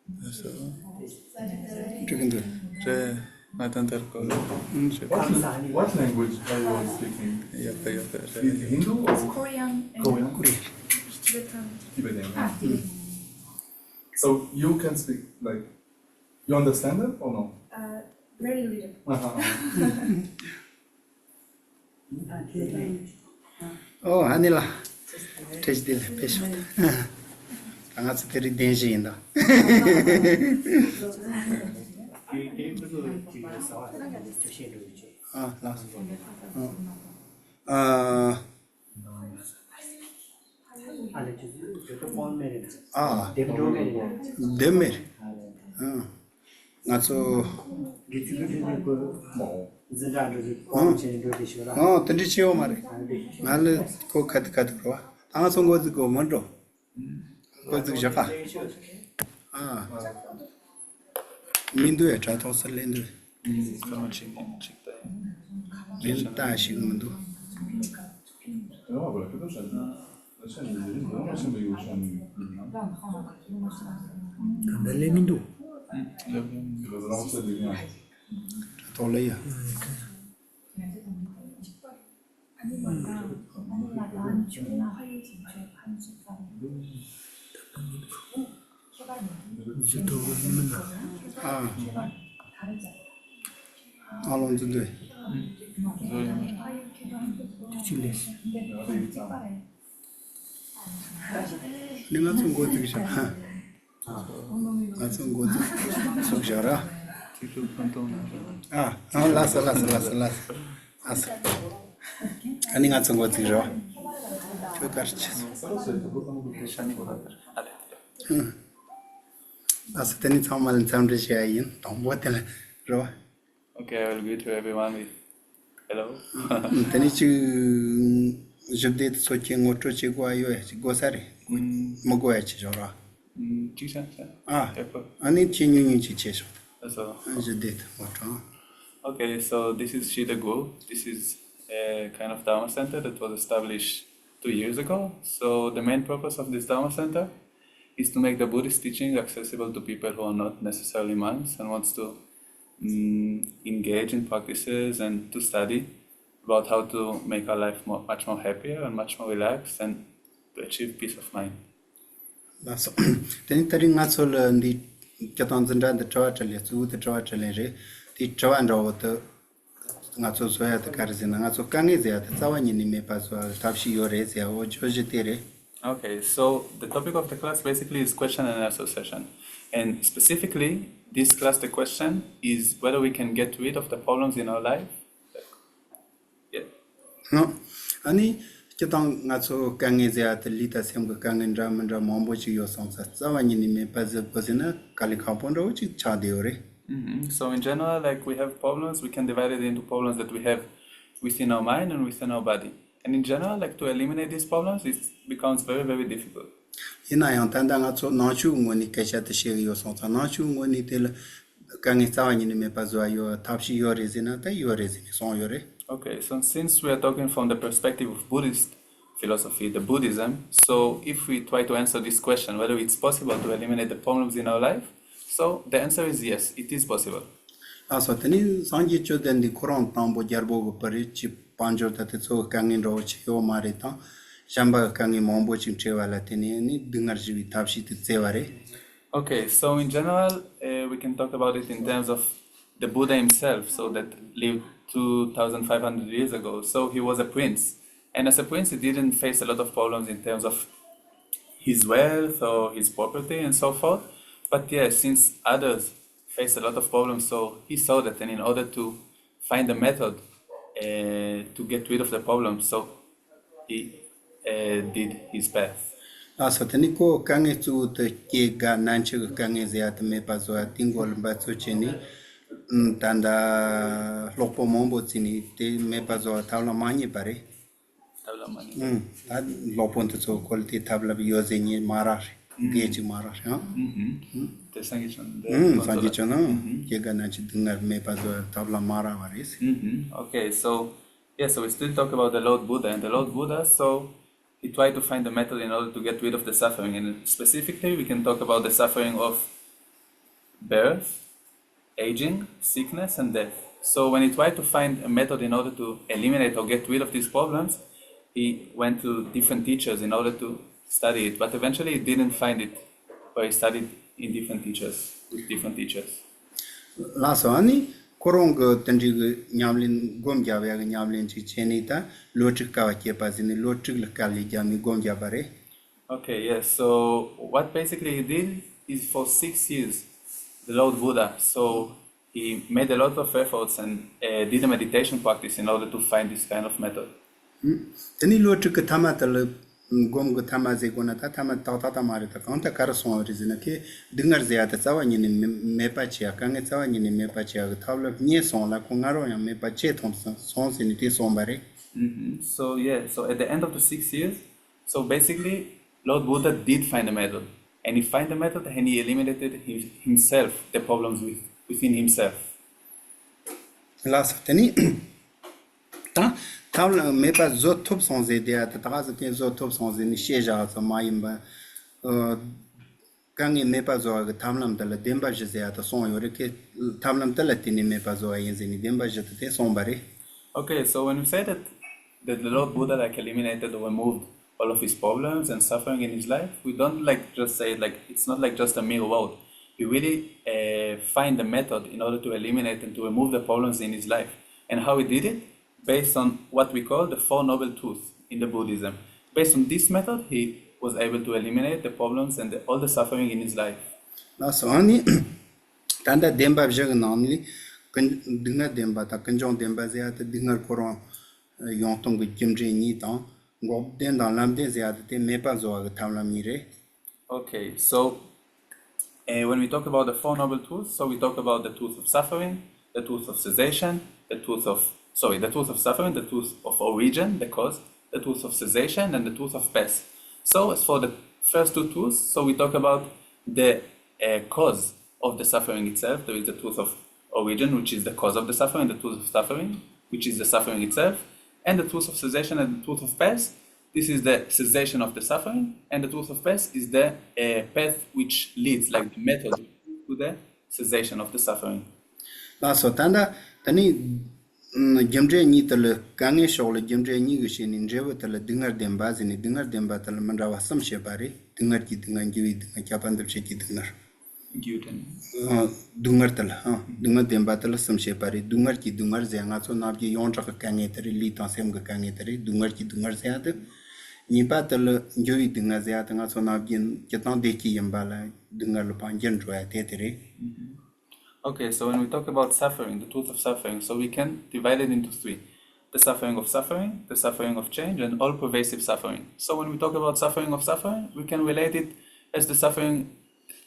So, Chicken. what language are you speaking? Hindu or Korean and Korean? Tibetan. Tibetan. So you can speak like, you understand it or no? Very little. Oh, Anila. Taste the patient. I'm not very danger in that. Last. Demer. Not so. Oh, Tadichio Mare. Nale go cut cut. I'm also going to go Mondo. Go to Japa. Mindu a chat also Lindu. Linda, she will do. Ja, aber das ist das ist Mindu. Tolaya. How long to do it? Let's go to Shah. Let's go to Sujara. Last. I think that's what you are. Two cartridges. That's the time I'll sound the shy in. Don't what the row. Okay, I will greet everyone with hello. Then it's you. Je did so king or to go sari. Mogoach Jora. I need changing chiches. So, Je did what? okay, so this is Shida Gu. This is a kind of Dharma center that was established 2 years ago. So the main purpose of this Dharma center is to make the Buddhist teaching accessible to people who are not necessarily monks and wants to engage in practices and to study about how to make our life much more happier and much more relaxed and to achieve peace of mind. That's then telling us all the Katans and the Churchill, the Churchill, the Chowan over the not so at the Karzin, and so can is at the Sawanini Mepas or Tapshi or Rezia or George. Okay, so the topic of the class basically is question and answer session. And specifically, this class, the question is whether we can get rid of the problems in our life. Yeah. No, Annie, Katang not so can is at the Lita Semga Kang and Ram and Ramombochi or songs at Sawanini Mepas Posina, Calicapondo, which is Chadiore. So in general, like we have problems, we can divide it into problems that we have within our mind and within our body. And in general, like to eliminate these problems, it becomes very, very difficult. I understand that so not you when you catch at the share your songs, not you when you tell Kangitawa in the Mepazo, your Tapshi your resin, your resin is on your. Okay, so since we are talking from the perspective of Buddhist philosophy, the Buddhism, so if we try to answer this question, whether it's possible to eliminate the problems in our life, so the answer is yes, it is possible. So then Sanji Chodan the Koran Tambo Jarbo Parichi Panjo that it's so Kangin Roach, your Marita, Shamba Kangi Mombo Chimchewa Latini, Dungarji Tapshi to Tsevare. Okay, so in general, we can talk about it in terms of the Buddha himself, so that lived 2,500 years ago. So he was a prince. And as a prince, he didn't face a lot of problems in terms of his wealth or his property and so forth. But yeah, since others faced a lot of problems, so he saw that, and in order to find a method to get rid of the problem, so he did his path. So Taniko Kangi to the Kiga Nanchu Kangi at Mepazo, Tingol Batsuchini, Tanda Lopo Mombotini, the Mepazo Taulamani Pare. That Lopon to quality tabla using Marash. Gage Marash, huh? Sangichano, Keganachi Dinner Mepazo Tabla Mara Varis. Okay, so yeah, so we still talk about the Lord Buddha, and the Lord Buddha, so he tried to find a method in order to get rid of the suffering, and specifically we can talk about the suffering of birth, aging, sickness, and death. So when he tried to find a method in order to eliminate or get rid of these problems, he went to different teachers in order to study it, but eventually he didn't find it, or he studied in different teachers, with different teachers. 라서니 코롱거 던지고 냠린 곰자베가 냠린 지체니다 로직가와 계파지니 로직을 깔리 잠이 곰자바레. Okay, yes. So what basically he did is for 6 years, the Lord Buddha. So he made a lot of efforts and did a meditation practice in order to find this kind of method. Tani lo직 타마탈 곰고 타마제고나타 타마 타타타 마르타 칸타 카르송 오리지나케 딩가르제아타 자와니니 메파치아 칸게 자와니니 메파치아 타블 니에송라 콩가로야 메파체 톰슨 손시니티 솜바레. So yeah, so at the end of the 6 years, so basically Lord Buddha did find a method, and he found the method and he eliminated himself, the problems within himself. Last tani ta tablă mepa zot top sans idea ta ta te zot top sans ni sheja sa maimba kangi mepa zo ga tamlam ta la demba jezea ta son yore ke tamlam ta la tini mepa zo yin zini demba jeta te son bare. Okay, so when we say that the Lord Buddha like eliminated or removed all of his problems and suffering in his life, we don't like just say it like it's not like just a mere word. We really find a method in order to eliminate and to remove the problems in his life. And how he did it? Based on what we call the Four Noble Truths in the Buddhism. Based on this method, he was able to eliminate the problems and all the suffering in his life. So ani tanda demba bjeg namli dinga demba ta kanjong demba zea ta dinga koron yong tong ge jimje ni ta ngob den dan lam den zea te mepa zo ga tamlam ni re. Okay, so when we talk about the Four Noble Truths, so we talk about the truth of suffering, the truth of cessation, the truth of suffering, the truth of origin, the cause, the truth of cessation, and the truth of past. So as for the first two truths, so we talk about the cause of the suffering itself. There is the truth of origin, which is the cause of the suffering, the truth of suffering, which is the suffering itself, and the truth of cessation and the truth of past. This is the cessation of the suffering, and the truth of past is the path which leads, like the method to the cessation of the suffering. So tanda tani jemje ni tal kange shol jemje ni gishin injewa tal dingar demba zini dingar demba tal manrawa sam shebari dingar ki dingan gi dinga chapan dab ki dingar Guten. dungar tal dungar demba tal sam shebari dungar ki dungar zenga so nab gi yon rak kange tari li ta sem ga kange tari dungar ki dungar zeyad ni pa tal gi dinga zeyad nga so nab gi ketan de ki yambala dungar lo panjen roya te tari. Okay, so when we talk about suffering, the truth of suffering, so we can divide it into three. The suffering of change, and all pervasive suffering. So when we talk about suffering, we can relate it as the suffering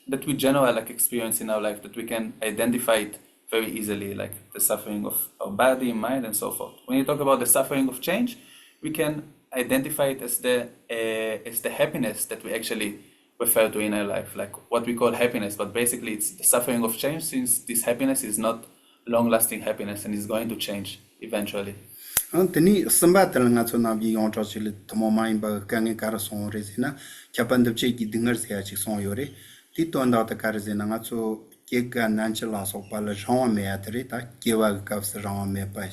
that we generally like experience in our life, that we can identify it very easily, like the suffering of our body, mind, and so forth. When you talk about the suffering of change, we can identify it as the happiness that we actually refer to in our life, like what we call happiness, but basically it's the suffering of change, since this happiness is not long-lasting happiness and is going to change eventually. Tani sambatal nga so nabi yon chachile tomo main ba kange kar son resina chapan dapche ki dingar se achi son yore ti tonda ta kar zena nga so ke ga nanchla so pala ron me atre ta kewa ka s ron me pa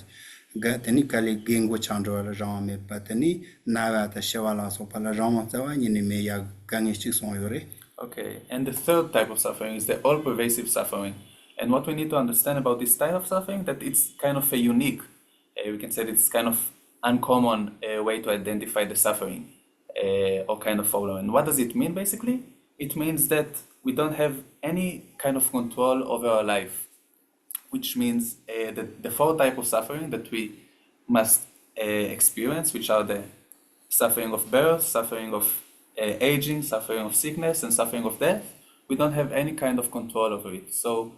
ga tani kale gengo chandro la ron me pa tani na ta shawala so pala ron ta wa ni me ya kange chi son yore. Okay, and the third type of suffering is the all-pervasive suffering. And what we need to understand about this type of suffering, that it's kind of a unique, we can say it's kind of uncommon way to identify the suffering or kind of problem. And what does it mean basically? It means that we don't have any kind of control over our life, which means that the four types of suffering that we must experience, which are the suffering of birth, suffering of aging, suffering of sickness, and suffering of death, we don't have any kind of control over it. So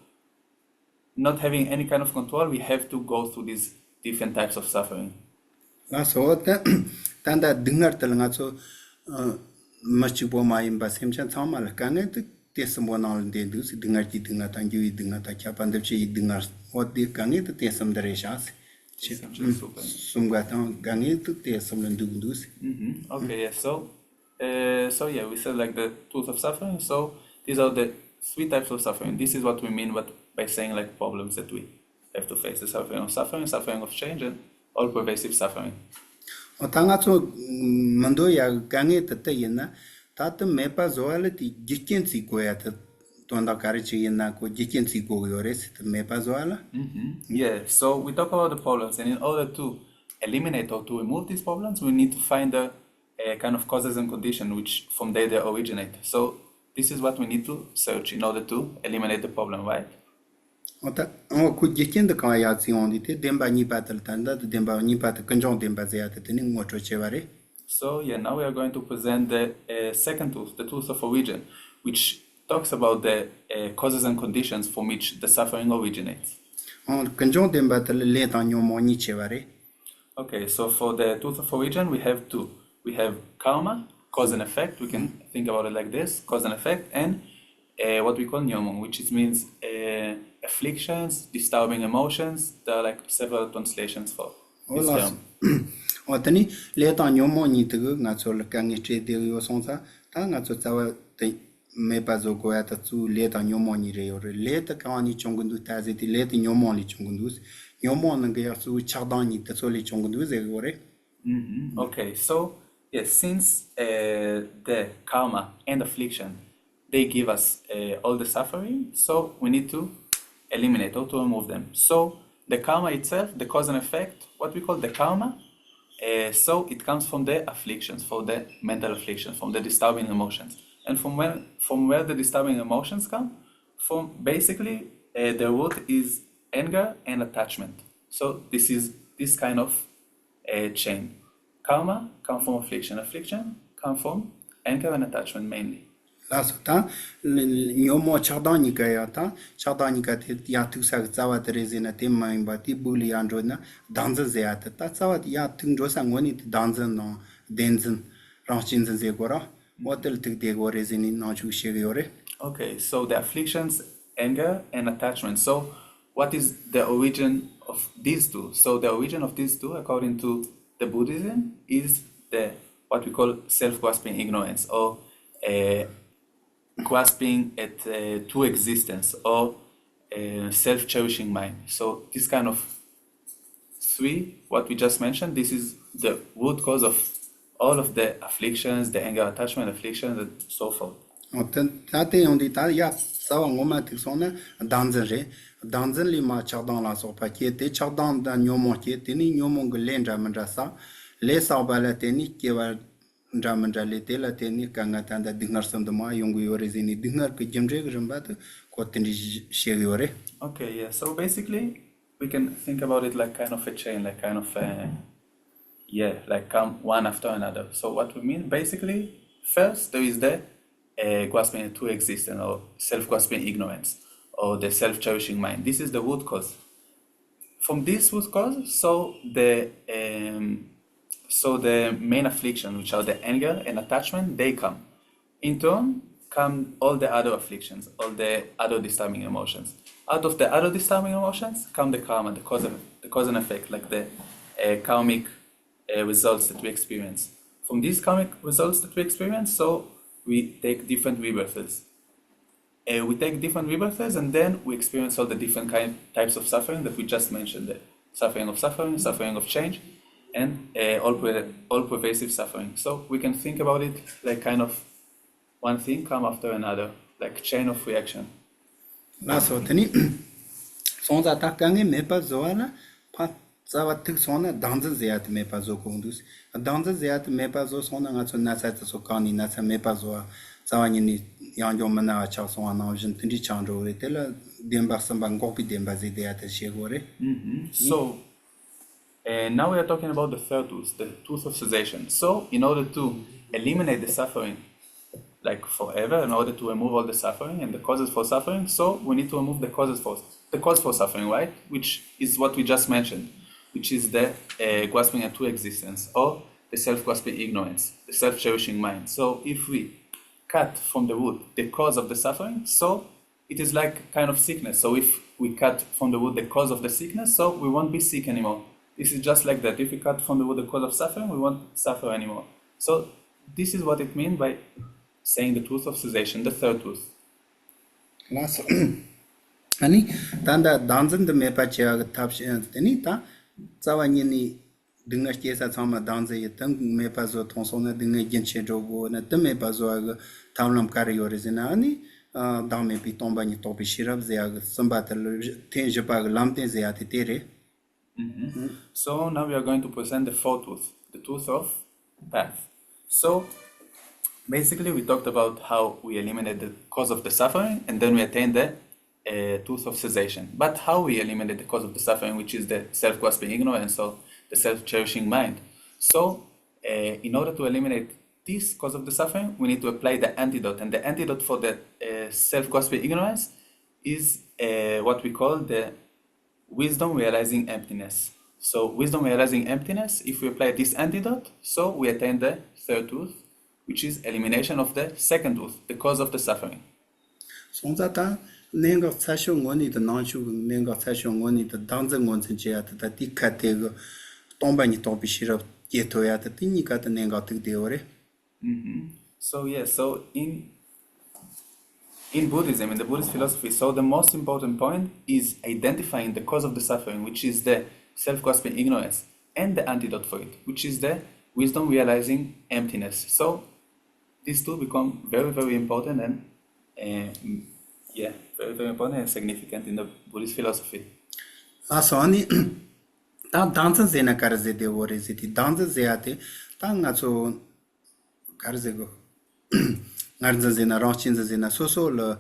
not having any kind of control, we have to go through these different types of suffering. So tanda dingar tal nga so machibo mai ba semchan thamal kange te sambonal de dus dingar ki dinga ta gi dinga ta chapan de chi dingar what de kange te sam dare shas sumga ta kange te sam lan dus. Okay, yeah. So yeah, we said like the truth of suffering. So these are the three types of suffering. This is what we mean by saying like problems that we have to face: the suffering of suffering, suffering of change, and all pervasive suffering. Tangazo Mando ya gange tata yena, Tata mepa zoala ti jikensi goyata Tonda Karichi yena ko jikensi goyores, mepa zoala. Yeah, so we talk about the problems, and in order to eliminate or to remove these problems, we need to find the kind of causes and conditions which from there they originate. So this is what we need to search in order to eliminate the problem, right? Ku jiken de kan ya zion dite demba ni patal tanda demba ni pat kanjon demba zayata teni ngocho chevare. So yeah, now we are going to present the second truth, the truth of origin, which talks about the causes and conditions from which the suffering originates. Kanjon demba tal le tan nyomo ni chevare. Okay, so for the truth of origin, we have two. We have karma, cause and effect. We can think about it like this: cause and effect, and what we call nyomon, which means afflictions, disturbing emotions. There are like several translations for this term. Otani le tan nyomo ni tugu nga sol kangi che de yo sonsa ta nga so tawa te me pa zo goya ta tu le tan nyomo ni re yo le ta ka ni chongundu ta ze ti le ti nyomo li chongundu nyomo nga ya su chagdan ni ta so li chongundu ze gore. Okay, so yes, since the karma and affliction, they give us all the suffering, so we need to eliminate or to remove them. So the karma itself, the cause and effect, what we call the karma, so it comes from the afflictions, from the mental afflictions, from the disturbing emotions. And from where the disturbing emotions come, from basically the root is anger and attachment. So this is this kind of chain. Karma come from affliction. Affliction come from anger and attachment mainly. Lasota nyomo chagdan ni ga ya ta chagdan ni ga te ya tu sa zawa de rezina te mai ba ti buli andro na danza ze ya ta zawa ya tung jo sang woni danza no denzin rangchin ze gora model tik de go rezini na chu she yore. Okay, so the afflictions, anger and attachment. So what is the origin of these two? So the origin of these two, according to the Buddhism, is the what we call self-grasping ignorance, or grasping at true existence, or self-cherishing mind. So this kind of three, what we just mentioned, this is the root cause of all of the afflictions, the anger, attachment, afflictions, and so forth. Tate on dit ya sawa ngoma ti sona danzen li ma chagdan la so pa ke te chagdan da nyomo ke te ni nyomo glen ja manda sa le sa bala te ni ke wa ndra manda le te la te ni kanga ta da dignar sam da ma yongu yore zini dignar ke jemje gamba to ko te ni she yore. Okay, yeah. So basically, we can think about it like kind of a chain, like kind of like come one after another. So what we mean, basically, first there is the grasping at true existence, or self-grasping ignorance, or the self-cherishing mind. This is the root cause. From this root cause, so the main affliction, which are the anger and attachment, they come. In turn, come all the other afflictions, all the other disturbing emotions. Out of the other disturbing emotions come the karma, the cause and effect, like the karmic results that we experience. From these karmic results that we experience, so we take different rebirths. And then we experience all the different types of suffering that we just mentioned: the suffering of change, and all pervasive suffering. So we can think about it like kind of one thing come after another, like chain of reaction. Laso tani sonza ta kange me pa zoala pa zawa tik sona danza zeyat me pa zo kondus danza zeyat me pa zo sona nga so nasa so kani nasa me pa zo zawa ni yang jo mana cha so ana jin tindi chanjo re tela demba samba ngopi demba zeyat shegore. So now we are talking about the third truth, the truth of cessation. So in order to eliminate the suffering like forever, in order to remove all the suffering and the causes for suffering, so we need to remove the cause for suffering, right? Which is what we just mentioned, which is the grasping at true existence, or the self-grasping ignorance, the self-cherishing mind. So if we cut from the root the cause of the suffering, so it is like kind of sickness. So if we cut from the root the cause of the sickness, so we won't be sick anymore. This is just like that. If we cut from the root the cause of suffering, we won't suffer anymore. So this is what it means by saying the truth of cessation, the third truth. Last Ani Tanda Danzan the Mepacha Tapshan Tenita Zawani Dingastia Sama Danze Tung Mepazo Tonsona Dinga Genshe Jogo and the Mepazo Taulam Carriorizani Dame Pitombani Topi Shirab Zeag Sambata Tenjapag Lamte Zeatitere. So now we are going to present the fourth truth, the truth of path. So basically we talked about how we eliminate the cause of the suffering and then we attain the truth of cessation. But how we eliminate the cause of the suffering, which is the self-grasping ignorance or the self-cherishing mind. So in order to eliminate this cause of the suffering, we need to apply the antidote. And the antidote for the self-grasping ignorance is what we call the wisdom realizing emptiness. So wisdom realizing emptiness, if we apply this antidote, so we attain the third truth, which is elimination of the second truth, the cause of the suffering. Sonzata Nenga Sasho Moni the Nanshu Nenga Sasho Moni the Danzan Gonzanjat that Dicatego Tombani Topi Shirab Yetoya the Tinica the Nenga Deore. So yes, so in Buddhism, in the Buddhist philosophy, so the most important point is identifying the cause of the suffering, which is the self-grasping ignorance, and the antidote for it, which is the wisdom realizing emptiness. So these two become very, very important and very, very important and significant in the Buddhist philosophy. Asani Danzan Zena Karze de Oresity, Danza Zeate, Tangazo Karzego Narza Zena Rochins Zena Soso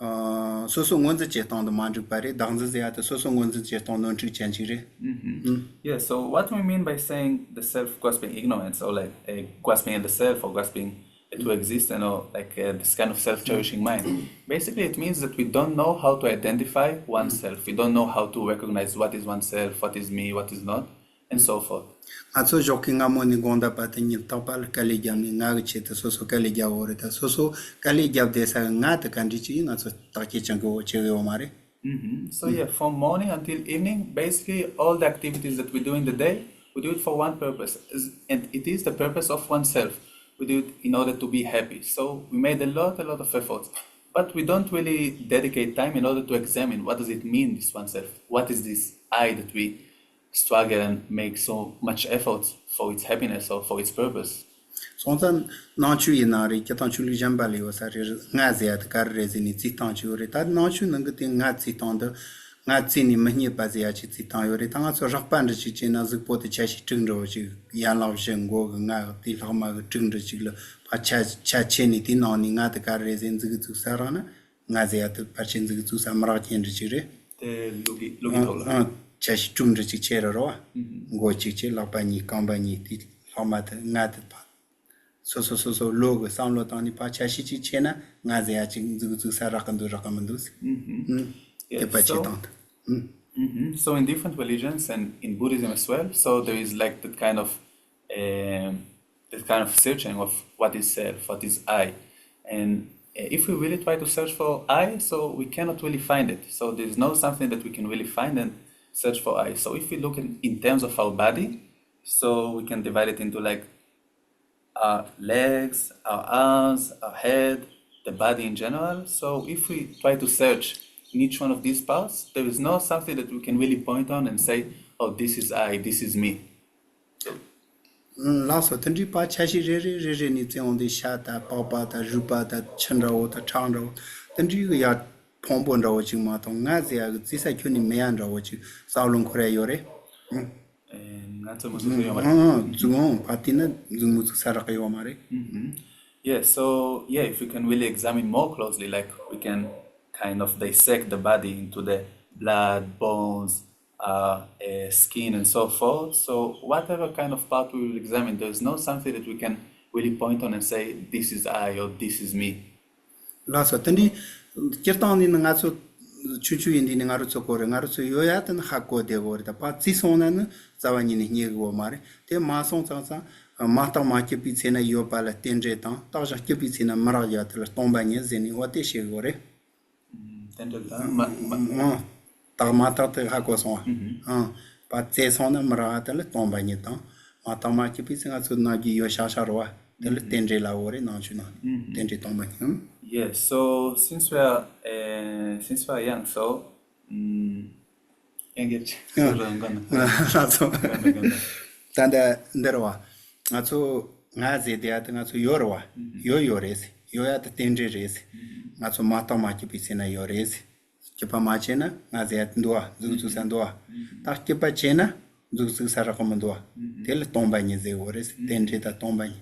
Soso Monza Cheton the Manju Pare, Danza Zeata, Soso Monza Cheton non Chanchire. Yeah, so what we mean by saying the self-grasping ignorance, or like grasping at the self, or grasping to exist, and or like this kind of self-cherishing mind. Basically, it means that we don't know how to identify oneself. We don't know how to recognize what is oneself, what is me, what is not, and so forth. Also, joking among Gonda Patin Topal Kaligam in Nagacheta, Soso Kaliga Orita, Soso Kaliga de Sangat, Kandichi, not so Takichango Cheomare. So yeah, from morning until evening, basically all the activities that we do in the day, we do it for one purpose, and it is the purpose of oneself. We do it in order to be happy. So we made a lot of efforts, but we don't really dedicate time in order to examine what does it mean, this oneself. What is this I that we struggle and make so much effort for its happiness or for its purpose? Sonsan Nachu Inari, Katanchuli Jambali was a Naziat Carrezini Citanchuri, that Nachu Nangatin Nazitonda, Nazini Mania Baziachi Citanuri, Tangaso Rapandici, as a potachashi Tundoji, Yalav Shengo, the Hama Tundachilla, Pachachini Tinoni, Nat Carrezin to Sarana, Naziat Pachin to Samarati and Chire. The Lugitola. Chash Tundachi Cherro, Gochichi, Lapani, Company, Hamat, Nat. So logo sound lotani pachashi chena ngaziachi zu sarakandu rakamandus. So in different religions and in Buddhism as well, so there is like that kind of searching of what is self, what is I, and if we really try to search for I, so we cannot really find it. So there is no something that we can really find and search for I. So if we look in terms of our body, so we can divide it into like our legs, our arms, our head, the body in general. So if we try to search in each one of these parts, there is no something that we can really point on and say, oh, this is I, this is me. Last Tandri Pachashi Regenity on the Shata, Papa, Jupa, Chandra, Chandra, Tandri ya Pombondo watching Maton, Nazia, this I couldn't meander watching Saulon Koreore. Yeah, so yeah, if we can really examine more closely, like we can kind of dissect the body into the blood, bones, skin, and so forth. So whatever kind of part we will examine, there is no something that we can really point on and say, this is I or this is me. Last Tandi Kirtan in Natsu Chuchu in the Naruto Naruto Yoyat and Hako de Gorda, but Sissonan, Zavani Niegomare, the Mason Sansa, Mata Maki Pizena Yopala Tenjetan, Taja Kipizina Maraja, Tombanya, Zeni, what is she gore? Tamata Hakoson, but Sesona Marata, Tombanyeta, Mata Maki Pizena Sunagi Yoshasharwa, the Tenjela or National, Tenji Tombany. Yes, so since we are young, so engage. 나서 단다 내려와 나서 나제 대야다 나서 요러와 요요레스 요야다 텐제레스 나서 마타마치 비세나 요레스 께파마체나 나제 도아 주주산도아 딱 께파체나 주주 사라코만도아 텔 tombañe 오레스 텐제다 tombañe.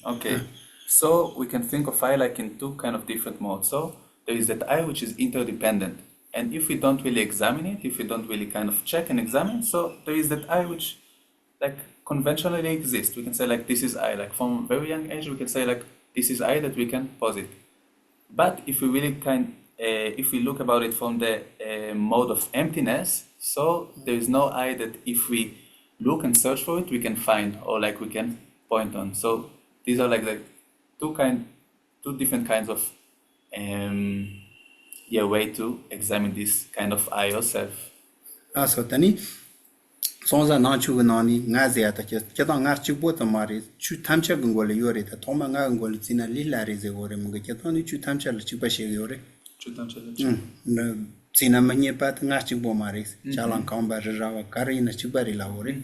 Okay, so we can think of I like in two kind of different modes. So there is that I which is interdependent, and if we don't really examine it, if we don't really kind of check and examine, so there is that I which like conventionally exists. We can say like this is I, like from very young age we can say like this is I that we can posit. But if we really if we look about it from the mode of emptiness, so there is no I that if we look and search for it we can find or like we can point on. So these are like the two different kinds of way to examine this kind of I yourself. So tani sonza nachu nani ngaze ata keta ngarchi bota mari chu tamcha ngole yore ta toma nga ngole tsina lilare ze ore mga keta ni chu tamcha la chu pashe yore na tsina manye pat ngarchi bo mari chalan kamba rawa karina chu bari la ore.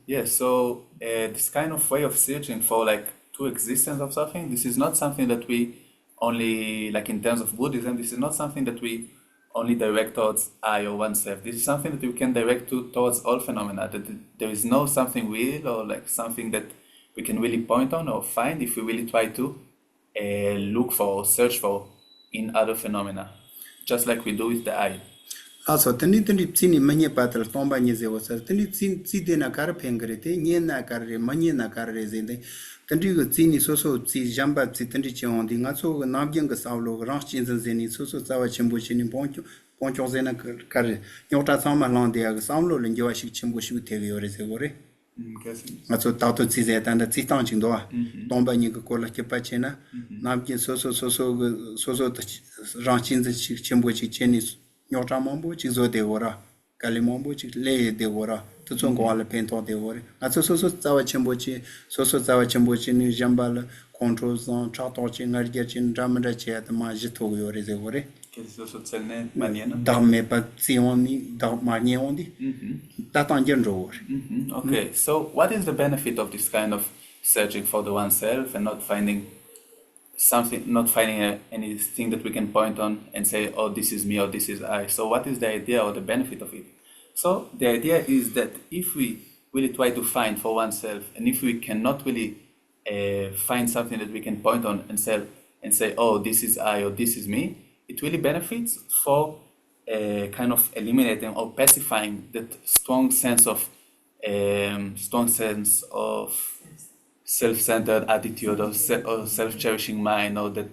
Yes, so this kind of way of searching for like true existence of something, this is not something that we only, like in terms of Buddhism, this is not something that we only direct towards I or oneself. This is something that we can direct towards all phenomena, that there is no something real or like something that we can really point on or find if we really try to look for or search for in other phenomena, just like we do with the I. Also, tani tsini manye patal tomba nyeze wasa, tani tside na kar pengrete, nye na karre, manye na karre zende, tani go tsini soso tsi jamba tsi tani cheondi, nga so nabyen ga savlo, ranch chinzan zeni, soso tsawa chembo chini poncho zena karre, nyota tsama lande ya ga savlo, lengewa shik chembo shiku tege yore ze gore. Nga so tato tsi ze tanda tsi tang chingdoa, tomba nye ga kola kepa chena, nabyen soso ranch chinzan shik chembo chik cheni, nyota mambo chik zo de ora, kali mambo chik le de ora, tutson kwa le pento de ore. Atso soso tsawa chembo chi ni jambala control zon chato chi ngarger chi ramada chi atma jito yore ze ore. Soso tselne maniena. Darme pa tsioni, dar manieondi. Tatangyen ro ore. Okay, so what is the benefit of this kind of searching for the oneself and not finding anything that we can point on and say, oh, this is me or this is I. So what is the idea or the benefit of it? So the idea is that if we really try to find for oneself, and if we cannot really find something that we can point on and say, oh, this is I or this is me, it really benefits for kind of eliminating or pacifying that strong sense of self-centered attitude or self-cherishing mind, or that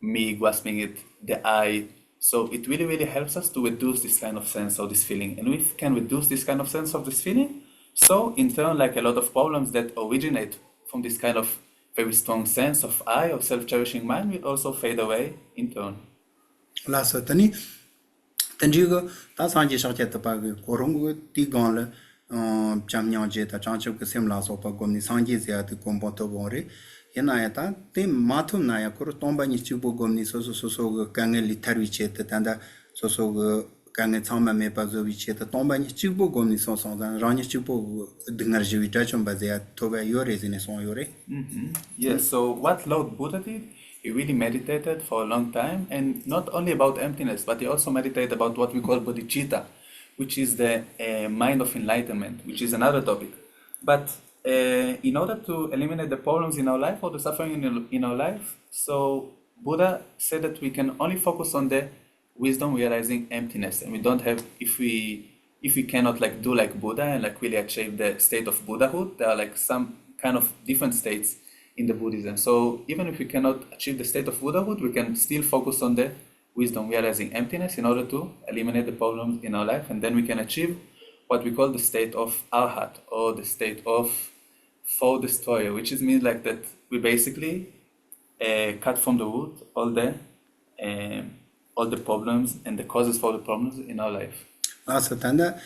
me grasping it, the I. So it really, really helps us to reduce this kind of sense or this feeling. And if we can reduce this kind of sense of this feeling, so in turn, like a lot of problems that originate from this kind of very strong sense of I or self-cherishing mind will also fade away in turn. Lasa tani tanjigo ta sanje shakya ta pa korongo ti gonle chamnyang je ta chanchu ke semla so pa gomni sanje zya ti kompoto bore yana ya ta te mathum na ya kor tomba ni chubo gomni so kange li tarwi che ta tanda so kange chama me pa zo wi che ta tomba ni chubo gomni so dan rani chubo dingar je wi ta chomba zya to ba yore zine so yore. Yes, so what Lord Buddha did, he really meditated for a long time, and not only about emptiness, but he also meditated about what we call bodhicitta, which is the mind of enlightenment, which is another topic. But in order to eliminate the problems in our life or the suffering in our life, so Buddha said that we can only focus on the wisdom realizing emptiness, and we don't have, if we cannot like do like Buddha and like really achieve the state of Buddhahood, there are like some kind of different states in the Buddhism. So even if we cannot achieve the state of Buddhahood, we can still focus on the wisdom realizing emptiness in order to eliminate the problems in our life, and then we can achieve what we call the state of Arhat, or the state of foe destroyer, which is means like that we basically cut from the root all the problems and the causes for the problems in our life. Asatanda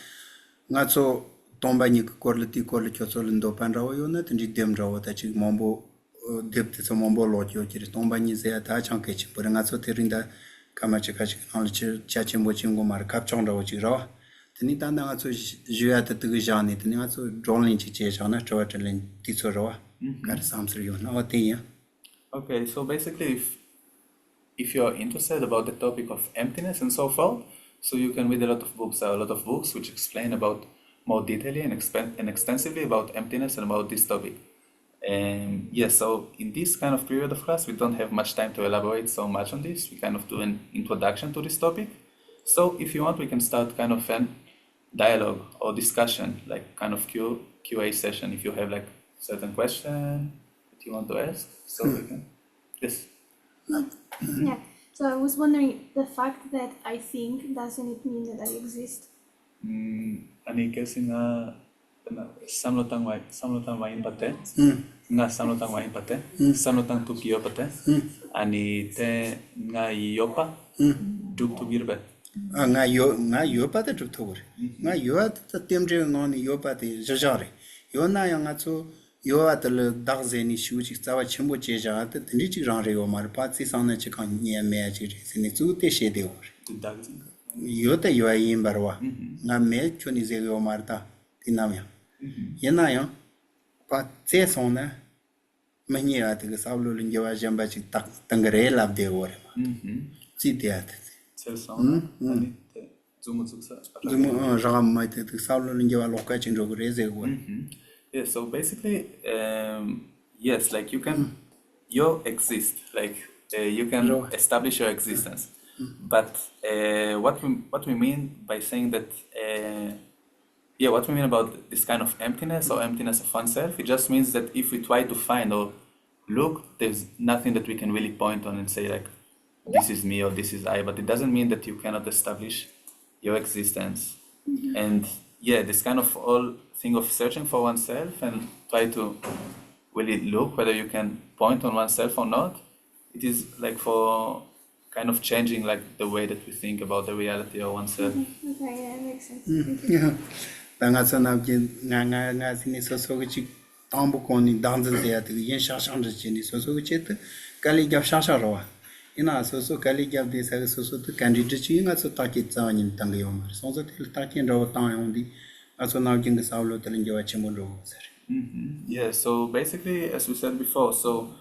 ngaso tomba ni korliti korli chosol ndo panrawo yona tinji dem rawo ta chi mombo depth so mombo lot yo jiri tomba ni ze ta chang ke chi pura nga so terinda kama che ka chi nol chi cha chi mo chi ngo mar kap chong ro chi ro tini ta nga so juya ta tu ja ni tini nga so drawing chi che ja na cho ta len ti so ro ka sam sri yo na ti ya Okay, so basically, if you're interested about the topic of emptiness and so forth, so you can read a lot of books. There are a lot of books which explain about more detailedly and extensively about emptiness and about this topic. And yes, so in this kind of period of class, we don't have much time to elaborate so much on this. We kind of do an introduction to this topic. So if you want, we can start kind of an dialogue or discussion, like kind of QA session. If you have like certain question that you want to ask, so we can. Yes. Yeah. So I was wondering, the fact that I think, doesn't it mean that I exist? Ani kasi nga samlotang wain pate, nga samlotang wain pate, samlotang tukio pate, ani te nga yopa, duk tu girbe. nga yo pa ta to wor nga yo ta tem je ngon yo pa te jare yo na ya nga chu yo at le dag ze ni shu chi tsawa chimbo che ja ta ni chi ran re yo mar pa si sang na chi kan ni me chi ri ni chu te she de wor yo ta yo yin barwa nga me chu ni ze yo mar ta ti na ya ye na ya pa che song na ma ni ya te sa lo lin yo jamba chi tak tangre lab de wor chi te at Cel song, ani te zumu zuksa. Zumu ram mai te sa lo lin yo lo ka chin ro re ze wor Yeah, so basically, yes, like you exist, like you can establish your existence. But what we mean by saying that, what we mean about this kind of emptiness or emptiness of oneself, it just means that if we try to find or look, there's nothing that we can really point on and say like, this is me or this is I, but it doesn't mean that you cannot establish your existence. And this kind of all thing of searching for oneself and try to really look whether you can point on oneself or not, it is like for kind of changing like the way that we think about the reality of oneself. Okay, yeah, that makes sense. Thank you. Tanga sana nga sini so chi tambu ko ni danzan ze ya te yin sha shang de ni so chi te kali gyap sha sha ro ina so kali gyap de sa so te candidate chi nga so ta ki tsa ni tang yo mar so te ta ki ro ta yo di aso na jing sa lo te lin yo chi mo ro sir Yeah, so basically, as we said before, so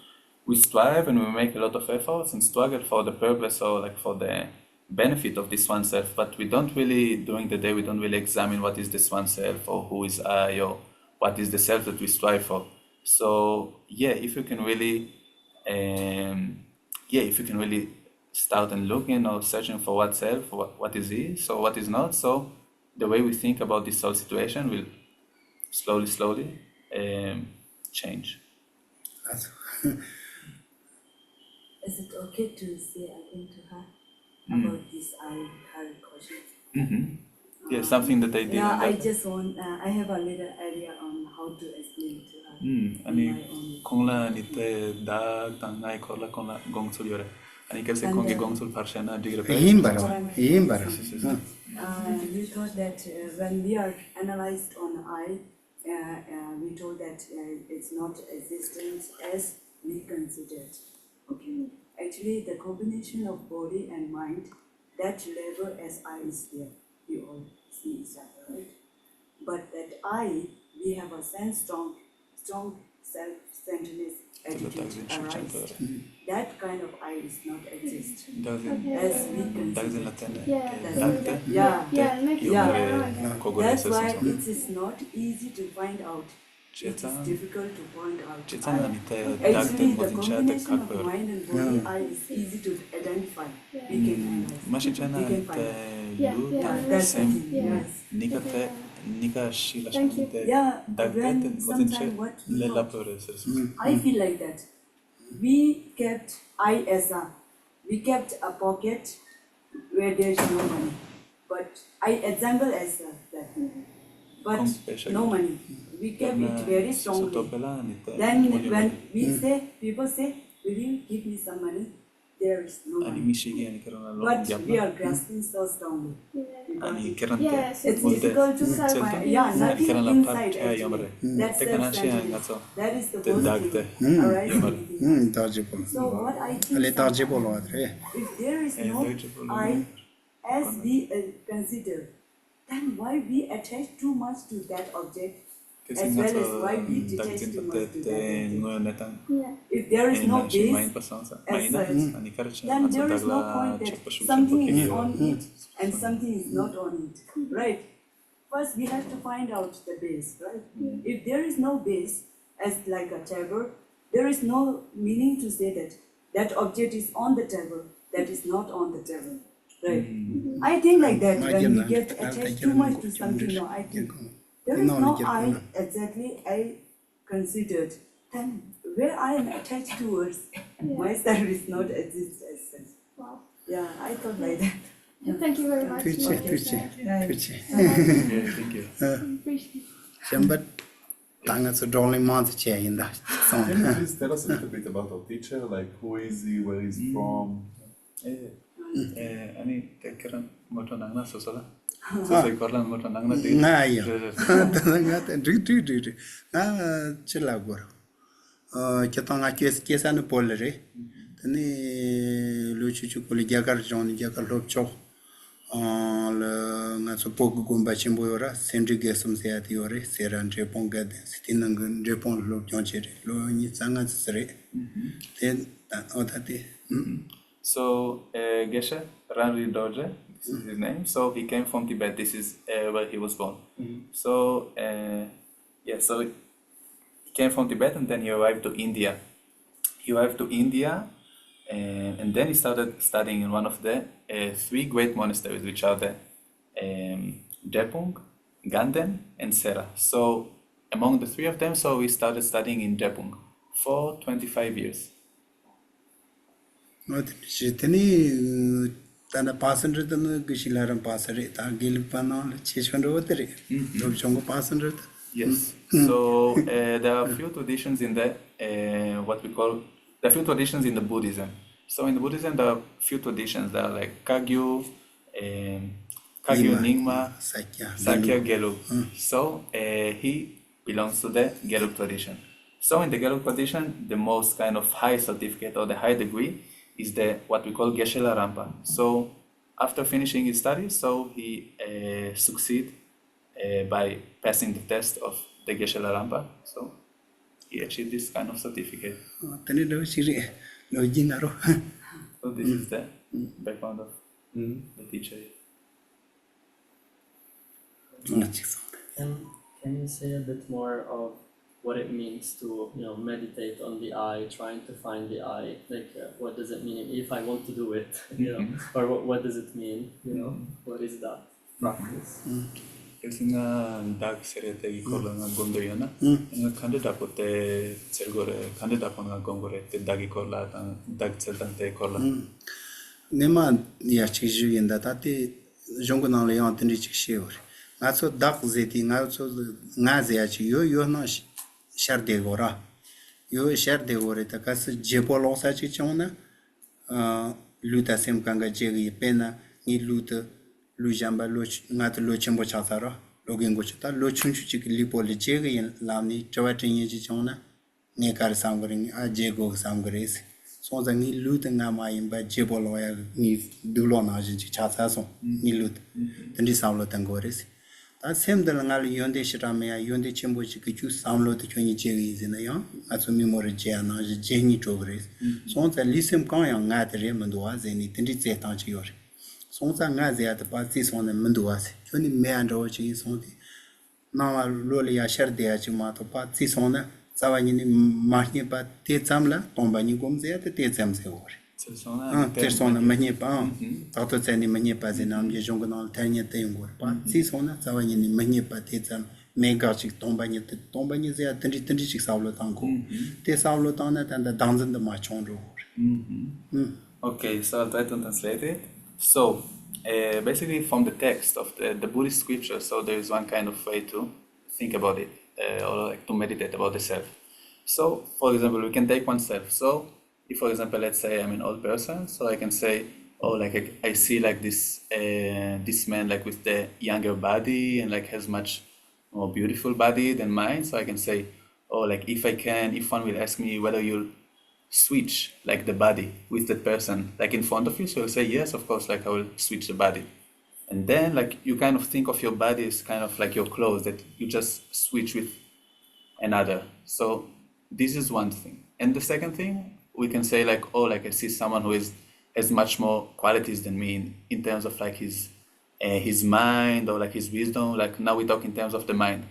we strive and we make a lot of efforts and struggle for the purpose or like for the benefit of this oneself, but we don't really, during the day, we don't really examine what is this oneself or who is I or what is the self that we strive for. So if you can really, start and looking or searching for what self, what is he, so what is not, so the way we think about this whole situation will slowly change. Is it okay to say again to her about this her questions? Yeah, something that I did. Yeah, I just want, I have a little idea on how to explain to her. Ani kongla ni te da tangai korla kongla gongsul yore. Ani kelse kongi gongsul parshana digre pe. yin bar We thought that when we are analyzed on I, we told that it's not existence as we considered. Okay. Actually, the combination of body and mind, that level as I is there. We all see each other, right? But that I, we have a strong self-centeredness attitude arise. That kind of I is not exist. As we consider. That's why it is not easy to find out. It is difficult to point out. Actually, the combination of mind and body I is easy to identify. We can find out. That's the thing. Yes. When sometimes what I feel like that. We kept we kept a pocket where there's no money. But I example as that. But no money. We kept it very strongly. Then when people say, will you give me some money? There is no money. But we are grasping so strongly. because 아니 계란 Yes, it's Would difficult to inside find. my- Yeah, nothing 계란 inside 랍 actually. That's Te kana siya self-centeredness. nga so. That is the Te whole dag te. thing arising within. 다지볼. So what I think 알레 다지볼 sometimes, 와드레. if there is no Eligible. I as we consider, then why we attach too much to that object Kasi as nga well so as why we detach dagtin too patet much to that object. ngoyon netan. Yeah. If there is no Main base, pasang sa. as Main na. such, Ani karcha then nga so there is no dagla point that chukpa shuk something is sa on it and something is not on it, right? First, we have to find out the base, right? If there is no base, as like a table, there is no meaning to say that that object is on the table, that is not on the table, right? I think like that when we get attached too much to something. No, I think there is no I exactly I considered. Then where I am attached towards myself is not exist as such. Wow. Yeah, I thought like that. Thank you very much. 투치, for 투치, that. 투치. Yeah, thank you. Appreciate it. 샴바 땅에서 돌린 마트 체인다. 송. Can you please tell us a little bit about our teacher? Like, who is he? Where is he from? 아니 te keran moto nangna so sala. So se korlan moto nangna te. 나요. 다가 드드드. 나 칠라고. 저땅아 계산을 볼래. 근데 루치추 콜리기아가 존이 기아가 롭초. nga so pok gumba chimboyora sendri gesum se atiore seran repon gade sitinang repon lo jonche lo ni sanga sre then odate So Geshe Rangrig Dorje, this is his name. So he came from Tibet. This is where he was born. So yeah, so he came from Tibet and then he arrived to India. He arrived to India and then he started studying in one of the three great monasteries, which are the Drepung, Ganden, and Sera. So among the three of them, so we started studying in Drepung for 25 years. jitni tana passenger tan gishilaram passare ta gilpana chechando otere lo chongo passenger Yes. So there are a few traditions in the what we call there are few traditions in the Buddhism. So in the Buddhism there are few traditions that are like Kagyu, Kagyu Nyingma, Sakya Gelug. So he belongs to the Gelug tradition. So in the Gelug tradition, the most kind of high certificate or the high degree is the what we call Geshelas Rampa. So after finishing his studies, so he succeed by passing the test of the Geshelas Rampa. So he achieved this kind of certificate. tani lo siri lo jinaro So this is the background of the teacher. Can you say a bit more of what it means to meditate on the I, trying to find the I? Like, what does it mean if I want to do it? Or what does it mean? What is that practice? Kasi nga dag serete ikola nga gondoyo na. Nga kandida po te selgore, kandida po nga gongore te dag ikola tang dag seltan te ikola. nema ya chiju yenda tati jongo na le yon tindi chishewre nga so dak zeti nga so nga ze ya chi yo no shar de gora yo shar de gore ta kas jepolo sa chi chona luta sem kanga jegi pena ni luta lu jamba lo nga to lo chembo chatara lo gengo chata lo chunchu chi lipo le jegi lamni chawatin ye chi chona ne kar samgring a jego samgres so the ni lut nga ma imba jebolo ya ni dulo na jin chi chatsa so ni lut tandi samlo tangores ta sem de nga li yonde shirame ya yonde chembo chi ki chu samlo de choni jegi zina ya atso memory je na je ni togres so the lisem kan ya nga de mendo wa zeni tandi ze ta chi yor so the nga ze ya de pa ti so ne mendo wa se choni me ando chi so de na lo le ya shar de ya chi ma to pa ti so ne zawani ni mahni pa te zamla tomba ni gomze te zamze ore te sona mahni pa ta to tsani mahni pa zinam je jong na tanya te ngor pa si sona zawani ni mahni pa te zam mega chik tomba ni ze tandi chik sawlo tango te sawlo tana tanda danzan de ma chonro Okay, so I'll try to translate it. So basically from the text of the Buddhist scripture, so there is one kind of way to think about it. Or like to meditate about the self. So, for example, we can take oneself. So, if for example, let's say I'm an old person, so I can say, oh, like I see like this man like with the younger body and like has much more beautiful body than mine. So I can say, oh, like if one will ask me whether you'll switch like the body with that person like in front of you, so you'll say yes, of course, like I will switch the body. And then like you kind of think of your body as kind of like your clothes that you just switch with another. So this is one thing. And the second thing, we can say like, oh, like I see someone who has much more qualities than me in terms of like his mind or like his wisdom. Like now we talk in terms of the mind.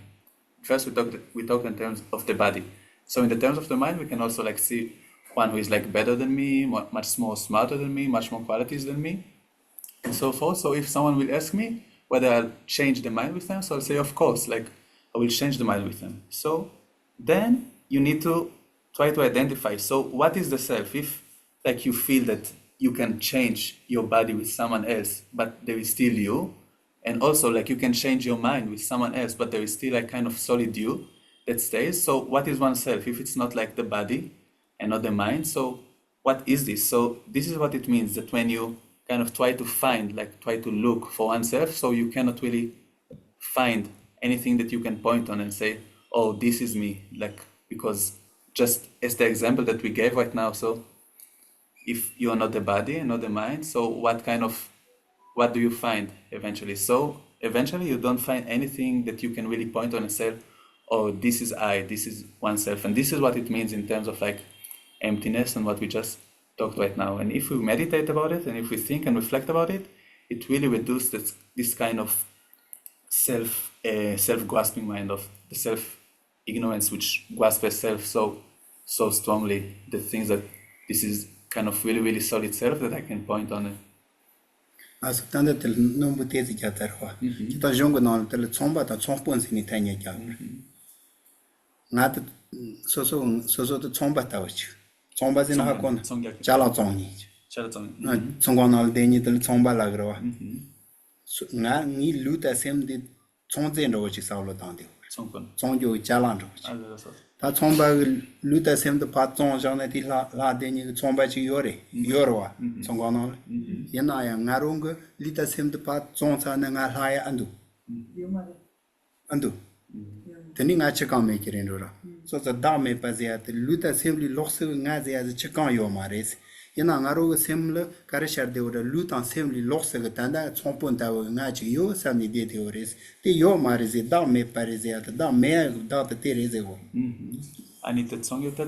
First we talk in terms of the body. So in the terms of the mind, we can also like see one who is like better than me, much more smarter than me, much more qualities than me, and so forth. So if someone will ask me whether I'll change the mind with them, so I'll say, of course, like I will change the mind with them. So then you need to try to identify, so what is the self? If like you feel that you can change your body with someone else, but there is still you, and also like you can change your mind with someone else, but there is still like kind of solid you that stays. So what is oneself if it's not like the body and not the mind? So what is this? So this is what it means, that when you kind of try to look for oneself, so you cannot really find anything that you can point on and say, oh, this is me, like, because just as the example that we gave right now, so if you are not the body and not the mind, so what do you find eventually? So eventually you don't find anything that you can really point on and say, oh, this is I, this is oneself. And this is what it means in terms of like emptiness and what we just talked right now. And if we meditate about it and if we think and reflect about it, it really reduces this kind of self-grasping mind, of the self-ignorance which grasps itself so strongly, the things that this is kind of really, really solid self that I can point on it. As tanda tel nombu tezi kya tarwa. Kita jongo na tel tsomba ta tsompon sini tanya kya. Ngat so to tsomba ta wach. Tsomba sini hakon. Chala tsongi. Tsongo na deni tel tsomba lagrawa. Nga ni luta sem de tsonze ndo wach saulo tande. Tsongjo chala ndo. Ta tsomba luta sem de pa tsong jana ti la deni tsomba chi yorwa. Tsongo na yana ya ngarong lita sem de pa tsong sa na nga la ya andu teni nga chekam me kiren ro so za da me pa zia te luta sem li lokse nga zia ze chekam yo mares yana ngaro sem le kare shar de ora luta sem li lokse ga tanda tsompon ta nga chi yo sa ni de ores te yo mares da me pa zia da me da te reze go ani te tsong yo te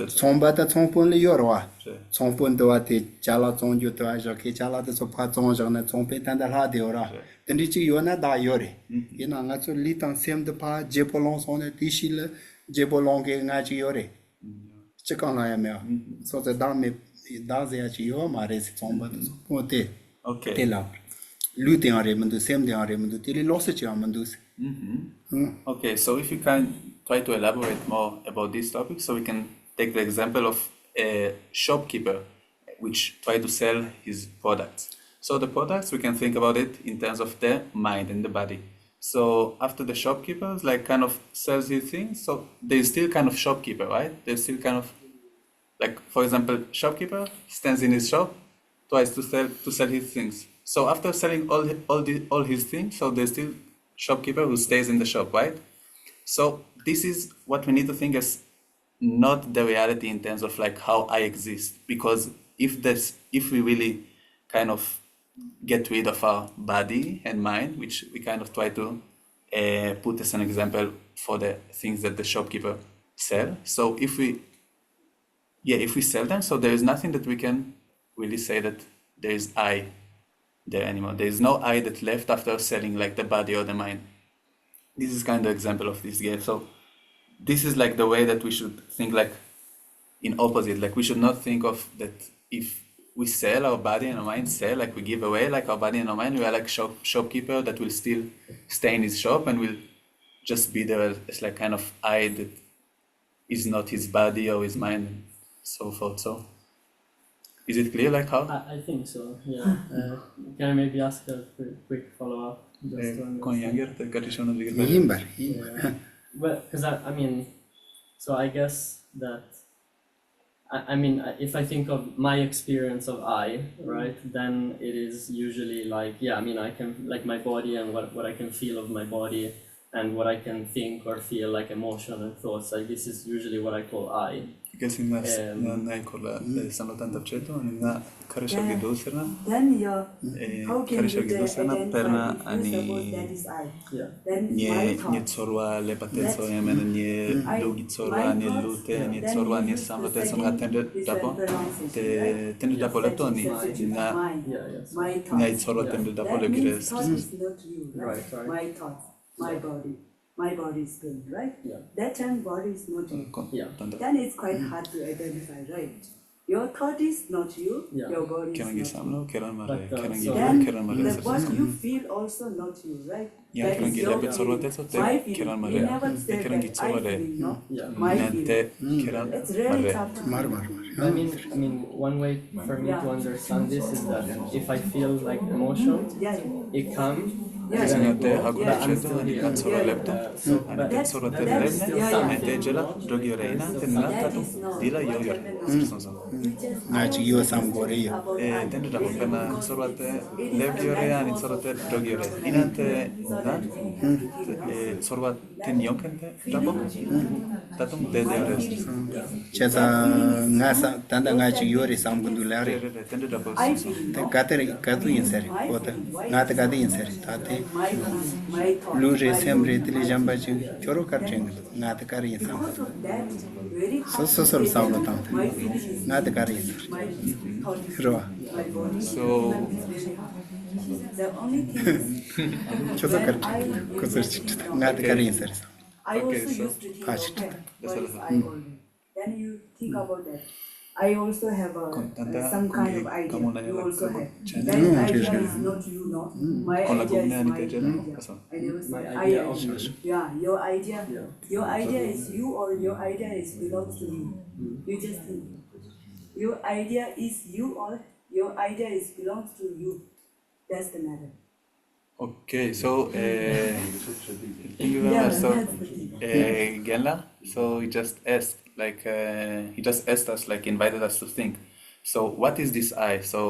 tsomba ta tsompon le yorwa tsompon to ate chala tsong yo to aja ke chala te so pa tsong jana tsompe tanda la de ora tendi chi yo na da yore yana nga so litan sem de pa jepolon son ti shil jepolon ke nga chi yore chekang la ya me so te da me da ze ya chi yo mare se tsomba to te okay te la lute are mundu sem de are mundu te lo se chi mundu okay, so if you can try to elaborate more about this topic, so we can take the example of a shopkeeper which try to sell his products. So the products, we can think about it in terms of the mind and the body. So after the shopkeepers like kind of sells his things, so there's still kind of shopkeeper, right? There's still kind of like, for example, shopkeeper stands in his shop, tries to sell his things. So after selling all his things, so there's still shopkeeper who stays in the shop, right? So this is what we need to think as not the reality in terms of like how I exist, because if we really kind of get rid of our body and mind, which we kind of try to put as an example for the things that the shopkeeper sell. So if we sell them, so there is nothing that we can really say that there is I there anymore. There is no I that left after selling like the body or the mind. This is kind of example of this game. So this is like the way that we should think, like in opposite. Like we should not think of that if we sell our body and our mind, like we give away like our body and our mind, we are like shopkeeper that will still stay in his shop and will just be there as like kind of I that is not his body or his mind and so forth. So is it clear like how? I think so, yeah. Can I maybe ask a quick follow-up? Just to understand. Yimbar. Well, because I mean, so I guess that I mean, if I think of my experience of I, right, then it is usually like, yeah, I mean, I can, like my body and what I can feel of my body and what I can think or feel like emotion and thoughts, like this is usually what I call I. Gelsin na kolla samlatan dabcheto na karisha Yeah. gedusena Then you're, how can karisha you gedusena identify perna if you ani suppose that is I? Yeah. Then my nie thoughts. tsorwa le patenso emena nie lugi tsorwa nie lute nie tsorwa nie samlatan songa tende dapo te tende dapo letoni na Yeah, yes. My thoughts. na tsorwa tende dapo That le means gires thought is not you, right? Right. My thoughts, my body is pain, right? Yeah. That time body is not you. Yeah. Then it's quite hard to identify, right? Your thought is not you, Yeah. your body kerangi is not you. samlo keran mare But, kerangi so- Then keran mare the what you feel also not you, right? ya That is kerangi your le tsorwa feeling. teso te My feeling. keran You mare never te said kerangi that I tsorwa de feeling, no? Yeah. My na feeling. te keran It's really mare tough. mar I mean, one way for me to understand this is that if I feel like emotion, Yeah. it comes. Yeah. then it te goes, hakuna but I'm cheto still ani here. kan tsorwa lepto So, ani but te tsorwa te that's lebne still ne te something. jela drogi reina te na tatu dila yo yo sonso You just nga chi yo sam gore yo tende dapo pena tsorwa te lebi yo re ani tsorwa te drogi re ina te na tsorwa te nyoken te dapo tatum te de rest chesa nga sa tanda nga chi yo re sam gundu la re tende dapo I sonso feel, te katere katu inseri kota nga te katu inseri tate my feeling, my thought. lu re my sem re feeling. tili jamba chi choro kar cheng nga te kar insam Because of that, very hard so to sam say lo that tam my feeling is nga te kar inseri my thought is ro my body. So It's really hard. The only thing is, choso kar when I cheng ko sir chi know, nga te kar inseri I also Okay, so- used to think, Patch. okay, what is I only? Then you think about that. I also have some kind of idea. kamu nanya You lah, also kamu have. channel. That idea is not you, no. My Kon lagu idea is ni ani my te jela idea. aso I never My said idea I also. Yeah, your idea. Yeah. Your idea is you, or your idea is belongs to you. You just think. Your idea is you, or your idea is belongs to you. That's the matter. okay so thank you very Yeah, much so that's the thing. Genla so he just asked like he just asked us like invited us to think so what is this I so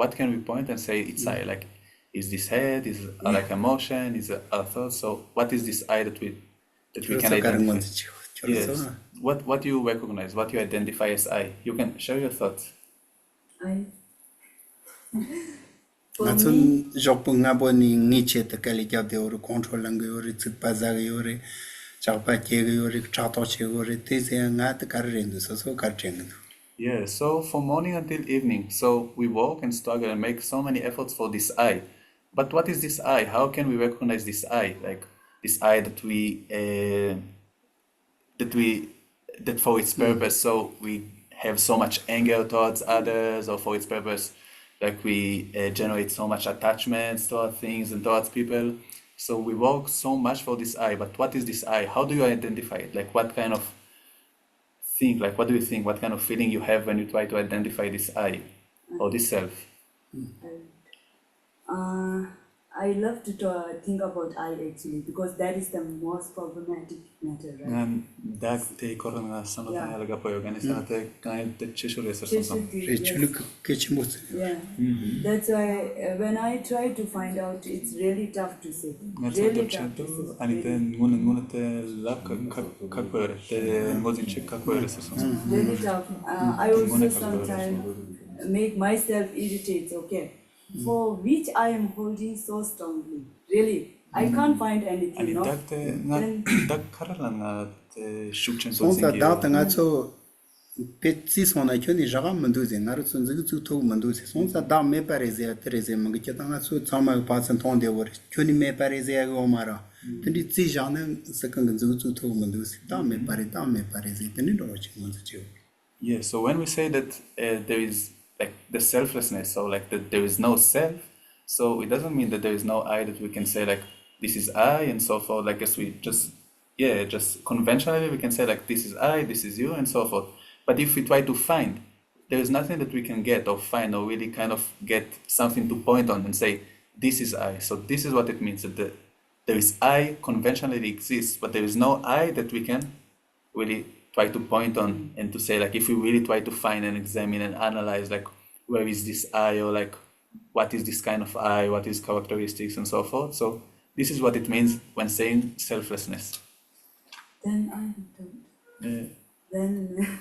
what can we point and say it's I like is this head is it like emotion is it our thoughts so what is this I that we choro can so kar identify ngon chi choro yes so what you recognize what you identify as I you can share your thoughts For nga me, tsun jok pu nga bo ni ni che te kali jab de or control lang yo re tsit pa za yo re cha pa che yo re cha to che yo re te se nga te kar ren du so kar cheng du yeah so from morning until evening so we work and struggle and make so many efforts for this I but what is this I how can we recognize this I like this I that that for its purpose so we have so much anger towards others or for its purpose like we generate so much attachments towards things and towards people so we work so much for this I but what is this I how do you identify it like what kind of thing like what do you think what kind of feeling you have when you try to identify this I or this self I love to think about I actually because that is the most problematic matter, right? ngan dag te korona sanata Yeah. laga po yoga ni sanata kain te chishore sa Just sam to think, re yes. chulu ke chi mo Yeah, that's why when I try to find out, it's really tough to say. ngan sa Really to tough chento to say. ani te ngun te la ka ko te ngozin che ka ko sa sam Really tough. I also sometimes make myself irritate. Okay, for which I am holding so strongly. Really, I can't find anything. ani No. dag te nga dag karala nga te shukchen so son sa zingi da ta nga so pe si son na choni jaga mandu ze na ru sun zu to mandu se son sa da me pare ze tere ze mang che ta nga so chama pa san ton de wor choni me pare ze go mara tindi si jana sa kang zu to mandu se da me pare ze tindi ro chi mo ze yeah so when we say that there is like the selflessness so like that there is no self so it doesn't mean that there is no I that we can say like this is I and so forth like guess we just conventionally we can say like this is I this is you and so forth but if we try to find there is nothing that we can get or find or really kind of get something to point on and say this is I so this is what it means that there is I conventionally exists but there is no I that we can really try to point on and to say like if we really try to find and examine and analyze like where is this I, or like what is this kind of I, what is characteristics and so forth. So this is what it means when saying selflessness. Then I don't. Then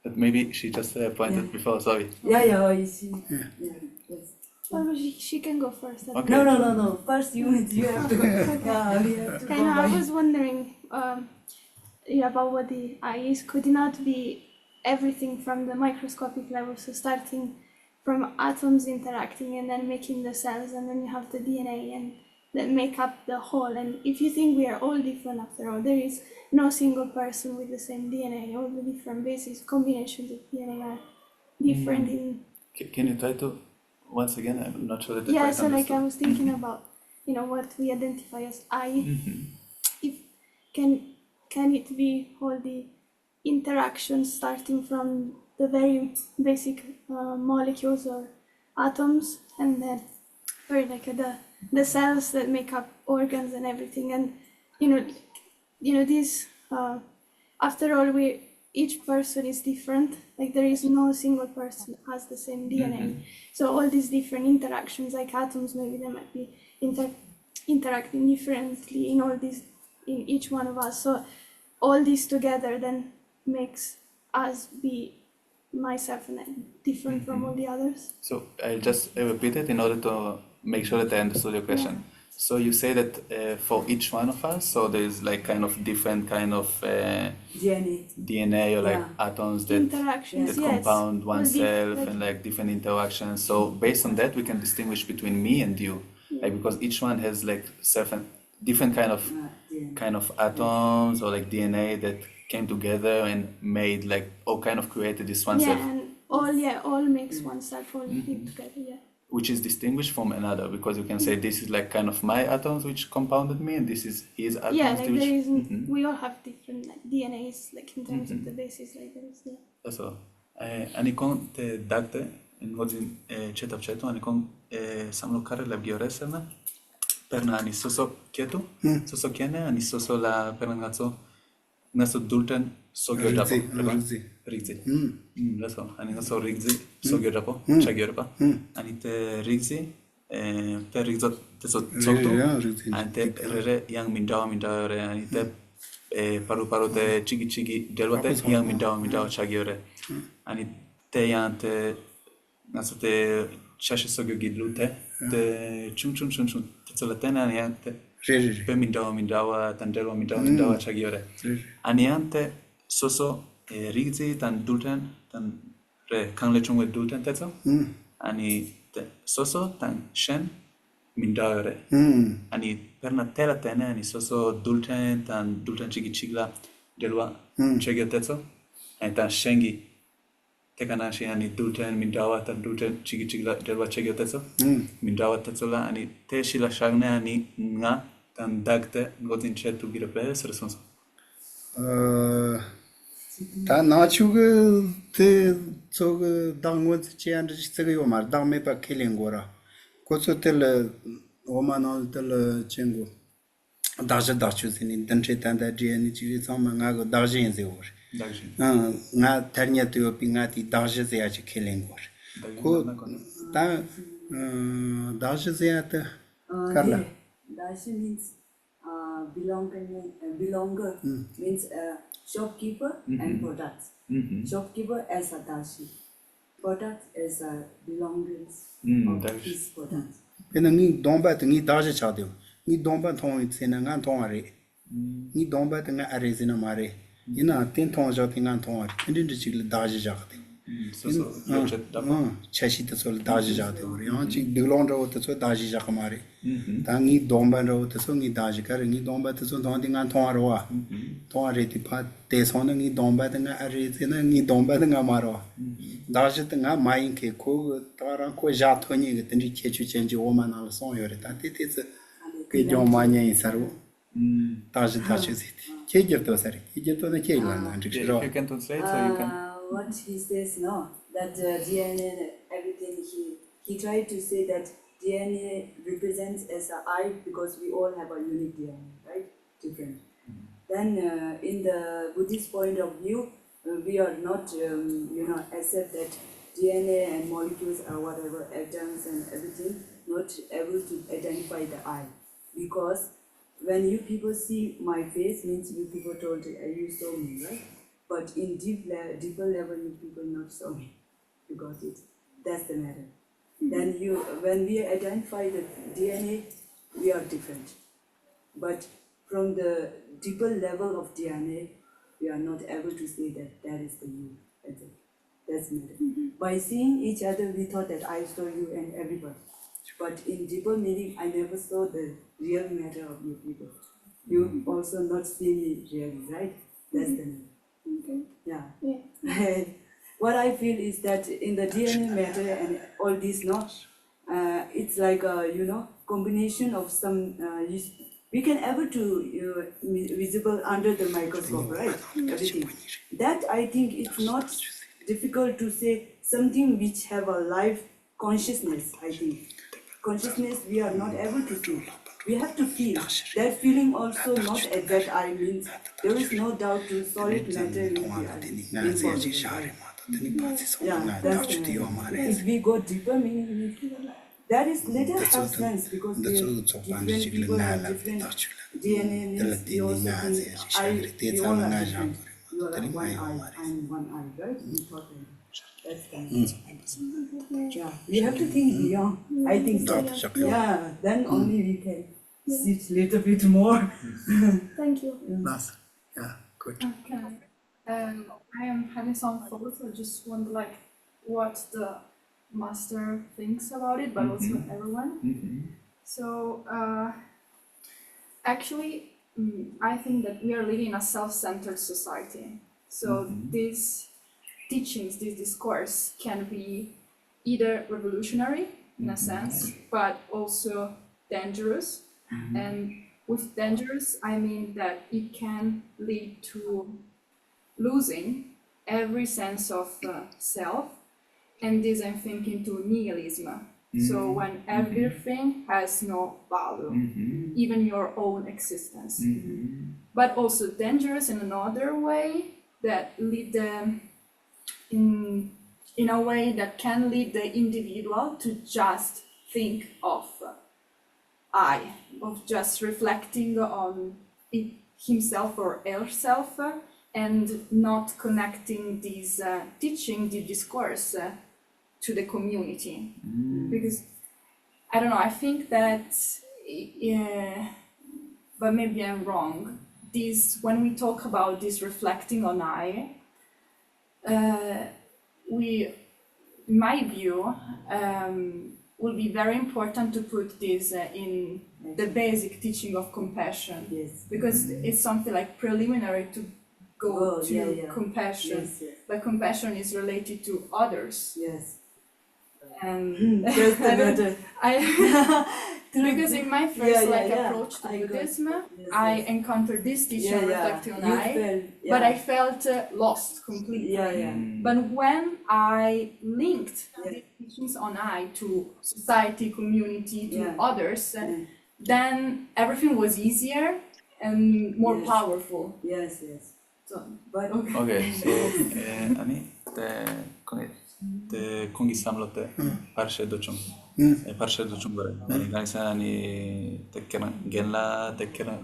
But maybe she just pointed before, sorry. yeah, you see. Yeah, yes. Well, she can go first. Okay. No. First you have to go. Yeah, we have to I go know, I by. was wondering about what the eye is. Could it not be everything from the microscopic level? So starting from atoms interacting and then making the cells, and then you have the DNA and that make up the whole. And if you think we are all different after all, there is no single person with the same DNA. All the different bases, combinations of DNA are different in. Can you try to, once again, I'm not sure that I Yeah, quite so like I understood. was thinking about, what we identify as I. If can it be all the interactions starting from the very basic molecules or atoms, and then or like the cells that make up organs and everything, and these after all each person is different. Like there is no single person who has the same DNA. So all these different interactions, like atoms, maybe they might be interacting differently in each one of us. So all this together then makes us be myself and then different from all the others. So I'll just repeat it in order to make sure that I understood your question. So you say that for each one of us, so there's like kind of different kind of DNA or like atoms that Interactions, yes. compound All oneself like- and like different interactions. So based on that, we can distinguish between me and you, like because each one has like certain different kind of atoms or like DNA that came together and made like or kind of created this one self. Yeah, and all makes oneself, all live together, yeah. Which is distinguished from another, because you can say this is like kind of my atoms which compounded me, and this is his atoms. Yeah, like which, there isn't, we all have different like DNAs, like in terms of the basis, like there is, yeah. That's all. Anikon te dagte in godin chetap cheto anikon samlo kare la bioresena perna ani soso keto soso kene ani soso la perna ngazo naso dulten sogyo japo rigzi that's all. Ani naso rigzi sogyo japo chagyorpa ani te rigzi te rigzo te so sokto ani te rere yang mindao re ani te paru te chigi delwate yang mindao chagiore ani te yang te naso te chashi sogyo gidlute te chum te solatene ani yang te pe mindao tandelwa mindao chagiore ani ante soso rigzi tan dulten tan re kangle chungwe dulten tetso ani te soso tan shen mindare ani perna tela tene ani soso dulten tan dulten chigla delwa chegyo tetso ani tan shengi tekanashi ani dulten mindawa tan dulten chigla delwa chegyo tetso mindawa tetso la ani te shila shagne ani nga tan dagte godin chetu girepe sresonso 다 나추고 때 저거 당원 제한을 저거 요 말, 당매 바 킬링 거라. 고소텔 오만원텔 친구. 다주스니 던체 단다 제니 지리 상망하고 다진세 오. 나 터니아토 핑아티 다주세야지 킬링 거. 고다 다주세야타 karla. Dashi means belonger means shopkeeper and products. Shopkeeper as a dashi, product as a belongings of his products. Ni domba ni dashi chadyo. Ni domba thong sena ngan thong are. Ni domba nga are sena mare. Ina ten thong ja tingan thong are. Indin chigla dashi jagde. chashi to sol daji jate ore yan chi diglon ro to so daji ja kamare tangi domba ro to so ni daji kar ni domba to so don dinga thon ro wa thon re ti pha te so na ni domba ta nga are te na ni domba ta nga maro daji ta nga mai ke ko ta ran ko ja thon ni ge tin che chu chen ji o ma na so yo re ta te te ke jo ma nya saro daji daji se ke ge to sare ke ge to na ke la na you can translate so you can what he says now, that DNA and everything, he tried to say that DNA represents as a I because we all have a unique DNA, right? Different. then in the Buddhist point of view, we are not, accept that DNA and molecules are whatever, atoms and everything, not able to identify the I. Because when you people see my face, means you people told you saw me, right? But in deeper level, you people not saw me. You got it? That's the matter. Then when we identify the DNA, we are different. But from the deeper level of DNA, we are not able to say that is the you. That's the matter. By seeing each other, we thought that I saw you and everybody. But in deeper meaning, I never saw the real matter of you people. You also not see me really, right? That's the matter. Okay. Yeah. What I feel is that in the DNA matter and all this, it's like a combination of some. We can able to visible under the microscope, right? Everything. That I think it's not difficult to say something which have a live consciousness. I think consciousness we are not able to see. We have to feel. That feeling also not exact. I mean, there is no doubt to solid matter in the yeah, that's if we go deeper meaning, that is little have sense because different people have different DNA means we also think we all are different. You are one eye, I'm one eye, right? We thought that's kind of yeah. We have to think beyond. I think so. Yeah, then only we can sit little bit more. Thank you. Nice. Yeah, good. Okay. I am having some thoughts. I just wonder what the master thinks about it, but also everyone. So actually, I think that we are living in a self-centered society. So these teachings, this discourse can be either revolutionary in a sense, but also dangerous. And with dangerous, I mean that it can lead to losing every sense of self, and this I'm thinking to nihilism. So when everything has no value, even your own existence. But also dangerous in another way that lead in a way that can lead the individual to just think of of just reflecting on himself or herself, and not connecting this teaching, the discourse, to the community. Because, I don't know, I think that, but maybe I'm wrong, when we talk about this reflecting on in my view, will be very important to put this in the basic teaching of compassion. Yes. Because it's something like preliminary to go to compassion. Yes. But compassion is related to others. Yes. And Just the matter. because in my first approach to Buddhism, I encountered this teaching reflecting on but I felt lost completely. But when I linked the teachings on to society, community, to others, then everything was easier and more powerful. Yes. So, but Okay, so ani te kongi samlote parshe dochung. Parshe dochung bare. Ani ganisa ani te kena genla te kena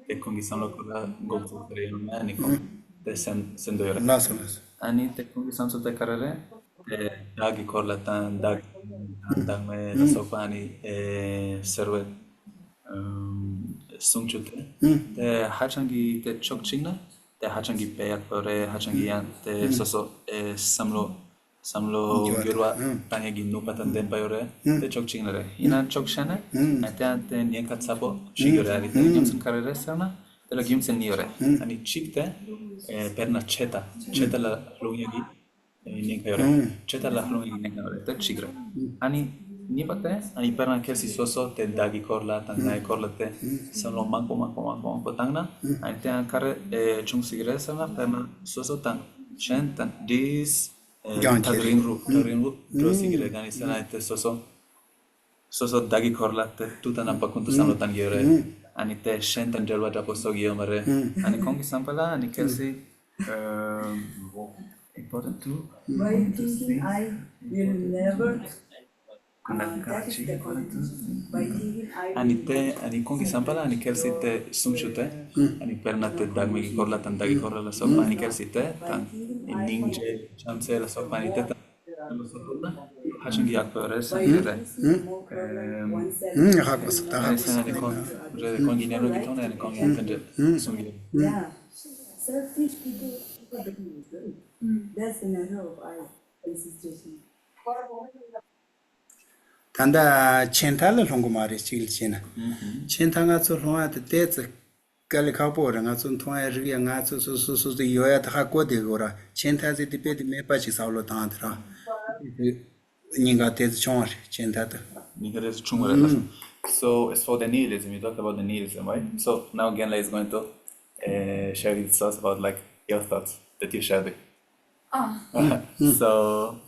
te kongi samlo kola gotu bare ani kon te sendoyore. Nasonas. Ani te kongi samso te karare te dagi korla tan me la sopani serve sungchute. Te hachangi te chokchina. Te hachangi peyak pore hachangi yan te soso samlo gyurwa tangegi nupatan den payore te chokchinare ina chokshana te nienkat sapo shigore ari te gyumsen karere sana te la gyumsen niore ani chikte perna cheta la lungyagi nienkayore cheta la lungyagi nienkayore te chigre ani nipate ani perna kelsi soso te dagi korla tangai korla te samlo manko tangna ani te ankare chung sigre sana perna soso tang shen tan dis tagrinru do sigre gani sana te soso dagi korla te tutana pakuntu samlo tan yore אני te shentan jelwa japo sogi amare. Ani kongi sampala, ani kelsi, important too. By thinking I will never, that is the condition. By thinking I will Ani kongi sampala, ani kelsi te sumchute, ani perna te dagmi korla tan dagi korla la sopa, ani kelsi te tan ninje chamse la sopa, ani te tan la sopa, hachangi akpores, ani te. more problem oneself. Hakos, Ani sen ani kongi nero gitone, ani kongi antanje sumgi. Yeah, selfish people don't use it. That's the matter of I concentration. 단다 첸탈을 홍고마리 실치나 첸탕가 소로아 때때 갈카보랑 아촌 통아르기 나초 소소소 요야 다 고데고라 첸타지 디베디 메파치 사울로 tantra ninga tez chonr chentata Nigeria is chungura. So as for the nihilism, you talked about the nihilism, right? So now Genla is going to share his thoughts about like your thoughts that you shared. So,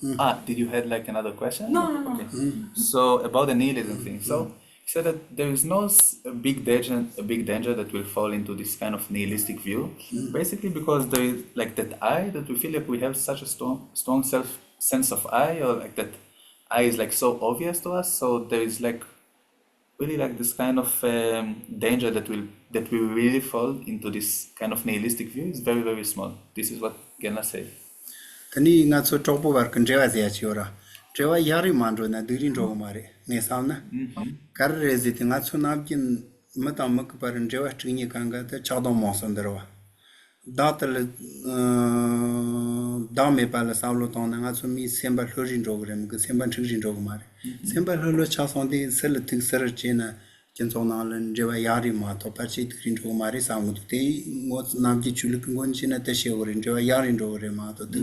did you had like another question? No. Okay. So about the nihilism thing. So he said that there is no big danger that will fall into this kind of nihilistic view. Basically, because there is like that I that we feel like we have such a strong sense of I, or like that I is like so obvious to us. So there is like really like this kind of danger that we really fall into this kind of nihilistic view is very, very small. This is what Genla said. tani nga so topo war kan jewa zia chiora jewa yari mandro na dirin ro mare ne sauna kar rezit nga so nabkin mata mak paran jewa tringi kanga ta chado moson derwa datal dame pala saulo ton nga so mi semba hlorin ro grem ge semba chigrin ro mare semba hlo chason de sel tik sar chena kenzonalan jewa yari ma to pachi trin ro mare samu te ngot namji chulik ngon china te sheorin jewa yari ro re ma to de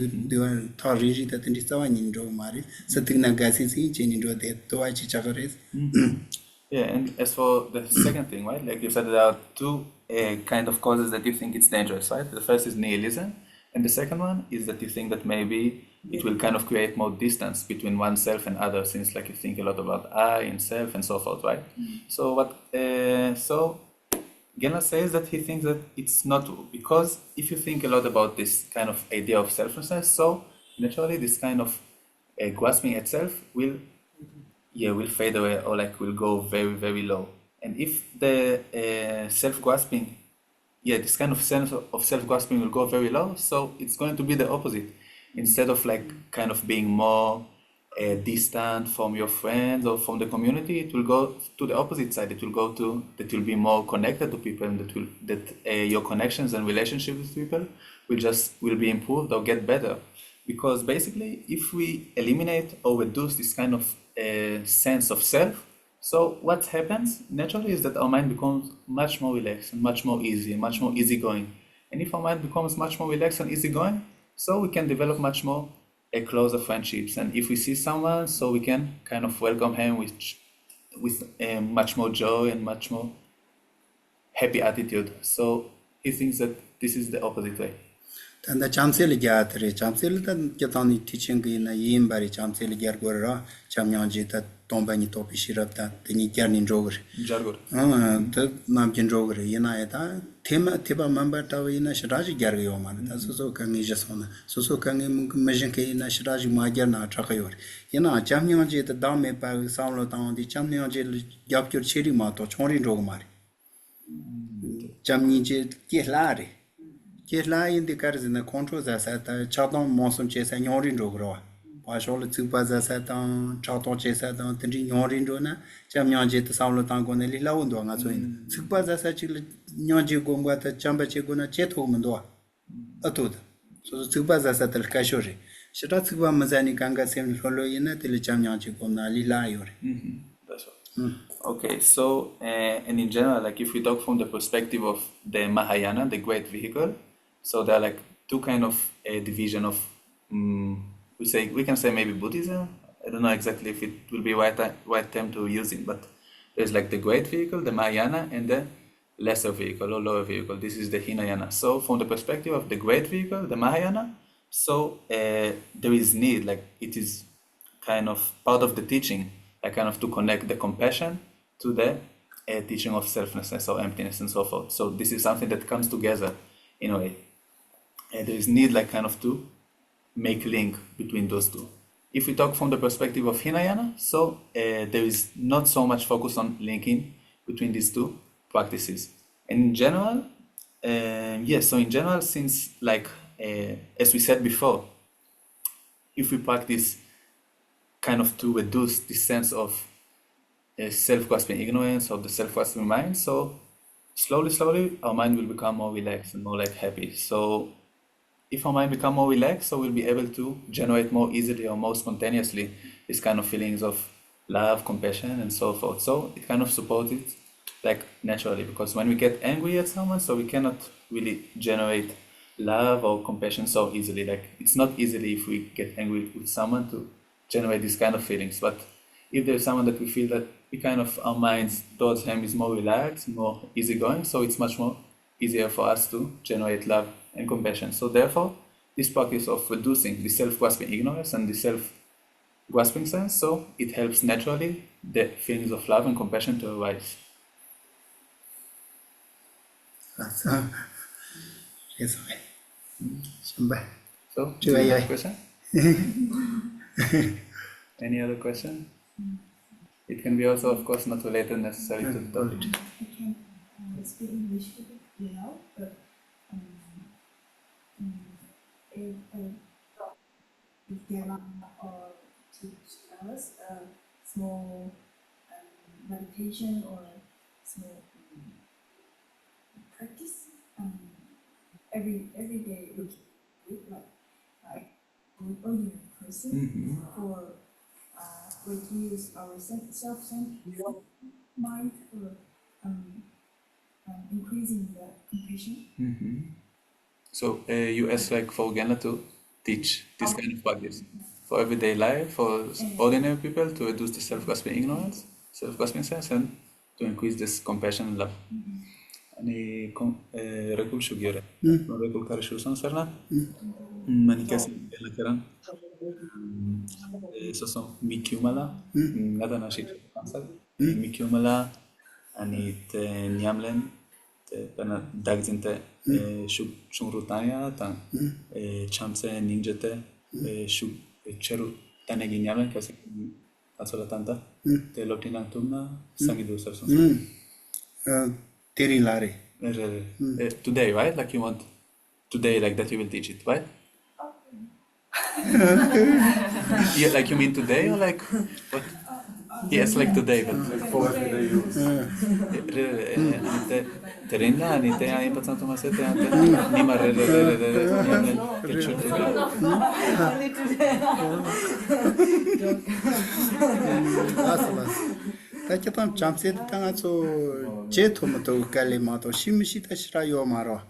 ta riji ta tin tsawa nin ro mare satigna gasi si cheni ro de to achi chagares Yeah, and as for the second thing, right? Like you said, there are two kind of causes that you think it's dangerous, right? The first is nihilism, and the second one is that you think that maybe it will kind of create more distance between oneself and others, since like you think a lot about I and self and so forth, right? So Genla says that he thinks that it's not, because if you think a lot about this kind of idea of selflessness, so naturally this kind of grasping at self will fade away, or like will go very, very low. And if the self-grasping, this kind of sense of self-grasping will go very low, so it's going to be the opposite. Instead of like kind of being more distant from your friends or from the community, it will go to the opposite side. It will go to that you'll be more connected to people, and that your connections and relationships with people will be improved or get better. Because basically, if we eliminate or reduce this kind of sense of self, so what happens naturally is that our mind becomes much more relaxed and much more easy and much more easygoing. And if our mind becomes much more relaxed and easygoing, so we can develop much more closer friendships. And if we see someone, so we can kind of welcome him with much more joy and much more happy attitude. So he thinks that this is the opposite way. tanda chamsel gyatre chamsel ta ketani teaching na yim bari chamsel gyar gorra chamnyangji ta tombani topi shirapta tini gyarnin jogre Jargor. ta namjin jogre yana eta tema tiba member ta ina shiraji gyar yo man ta so kangi jasona so kangi majin ke ina shiraji ma gyar na chakayor yana chamnyangji ta dame pa samlo ta di chamnyangji gyapkyur cheri ma to chonrin jog mari chamnyangji kehlare Geshe in the control that Chadon Monsum Chess and Yorin Rogro. Pashol Tupas at Chaton Chess at Yorin Rona, Chamyon Jet Saulotango Nelly Laundo, as in Tupas as actually Nyoji Gomba Chamba Cheguna Jet home and door. A tooth. So Tupas as at El Kashori. Shiratsuba Mazani Ganga Sem Holo in a Telechamyon Chigona Lilayori. That's all. Okay, so and in general, like if we talk from the perspective of the Mahayana, the great vehicle, so there are like two kind of division of we can say maybe Buddhism. I don't know exactly if it will be right term to use it, but there's like the great vehicle, the Mahayana, and the lesser vehicle or lower vehicle. This is the Hinayana. So from the perspective of the great vehicle, the Mahayana, so there is need, like it is kind of part of the teaching, like kind of to connect the compassion to the teaching of selflessness or emptiness and so forth. So this is something that comes together in a way. There is need like kind of to make link between those two. If we talk from the perspective of Hinayana, so there is not so much focus on linking between these two practices. And in general, yes, so in general, since like, as we said before, if we practice kind of to reduce this sense of self-grasping ignorance or the self-grasping mind, so slowly our mind will become more relaxed and more like happy. So if our mind become more relaxed, so we'll be able to generate more easily or more spontaneously these kind of feelings of love, compassion, and so forth. So it kind of supports it like naturally, because when we get angry at someone, so we cannot really generate love or compassion so easily. Like it's not easily if we get angry with someone to generate these kind of feelings. But if there's someone that we feel that we kind of our minds towards him is more relaxed, more easygoing, so it's much more easier for us to generate love and compassion. So therefore, this practice of reducing the self-grasping ignorance and the self-grasping sense, so it helps naturally the feelings of love and compassion to arise. So, yes, okay. So, Do do you I- have a question? Any other question? It can be also, of course, not related necessarily to the topic. I can speak English now, but if there or teach us a small meditation or small practice every day we can do it like an ordinary person for reduce our self-centered mind or increasing the compassion. So you ask like for Ghana to teach this kind of practice for everyday life, for ordinary people to reduce the self-grasping ignorance, self-grasping sense, and to increase this compassion and love. Ani rekul shugire, rekul karishu sansarna, mani kasi la karan, sosom mikiumala, nada na shit ansal, mikiumala, ani te nyamlen, te pena dagzinte shungrutania tan chamse ninjete shu cheru tanegi nyamlen kasi asola tanta te lotinang tumna sangidu sarson. Teri lare. Today, right? Like you want today, like that you will teach it, right? Yeah, like you mean today or like what? Yes, like today, but Like for everyday use. Terina, ani te ai patsan to masete ante ni ma re Asalas. Takitam chamset tangaso jetomato kalimato shimishita shrayo maro.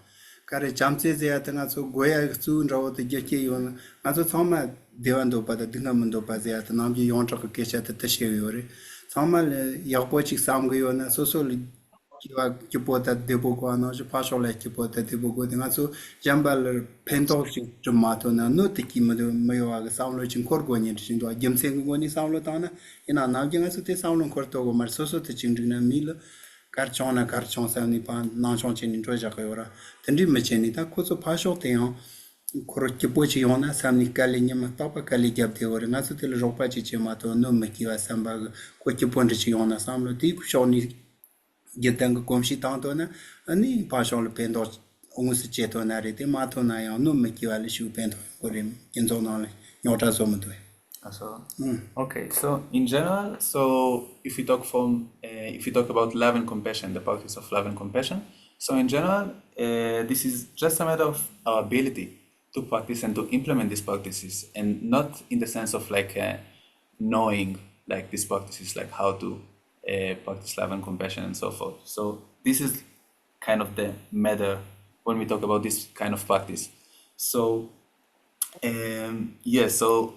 Kare chamse zea tangaso goya zu nrawo te jeke yon. Aso thoma devando pada dingamando pa zea tanamji yonchaka kesha te tasheyore. Thoma yakpochik samgayo na soso kiwa kipota debogo no je pasole kipota debogo dingaso jambal pento jumato na no tikimado mayo aga samlo chin korgo ni chindo gemseng goni samlo tana ina na jengaso te samlo korto go mar soso te chindina mil karchona karchon samni pan na chon chin droja kayora tendi mecheni ta koso pasho te yon koro kipochi yona samni kali nyama tapa kali gyabte ore ngaso te ropa chi chimato no mekiwa samba ko kiponde chi yona samlo ti kushoni Getang komshi tanto na ani passion le pendo ongus cheto na rete mato na ya no me kiwale shu pendo orim kenzo na le nyota somuto. So, okay, so in general, so if we talk about love and compassion, the practice of love and compassion, so in general, this is just a matter of our ability to practice and to implement these practices, and not in the sense of like knowing like these practices, like how to practice love and compassion and so forth. So this is kind of the matter when we talk about this kind of practice. So so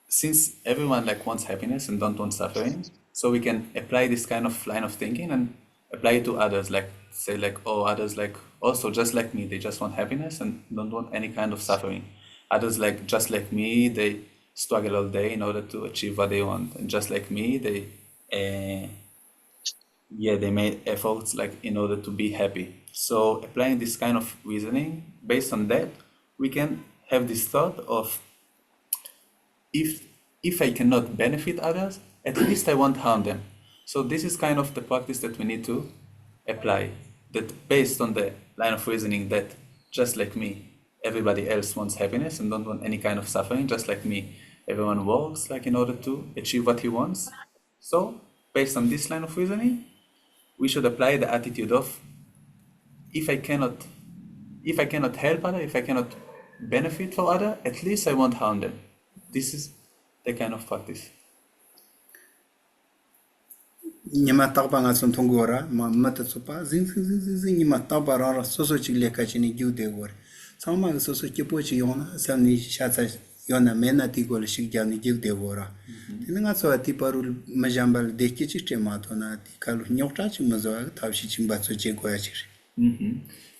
since everyone like wants happiness and don't want suffering, so we can apply this kind of line of thinking and apply it to others, like say like, oh, others like also just like me, they just want happiness and don't want any kind of suffering. Others like just like me, they struggle all day in order to achieve what they want, and just like me, they yeah, they made efforts like in order to be happy. So applying this kind of reasoning, based on that, we can have this thought of if I cannot benefit others, at least I won't harm them. So this is kind of the practice that we need to apply. That based on the line of reasoning that just like me, everybody else wants happiness and don't want any kind of suffering, just like me, everyone works like in order to achieve what he wants. So based on this line of reasoning, we should apply the attitude of if I cannot help other, if I cannot benefit for other, at least I won't harm them. This is the kind of practice. Nima tagpa nga sun thongora ma mata sopa zing nima tagpa ra soso chigle ka chini jude wor sama soso chipo chi yona samni shatsa yona mena ti gol shigya ni jude wora tinga so ati parul majambal dekhi chi tema to na ti kalu nyokta chi mazo tawshi chimba so che goya chi.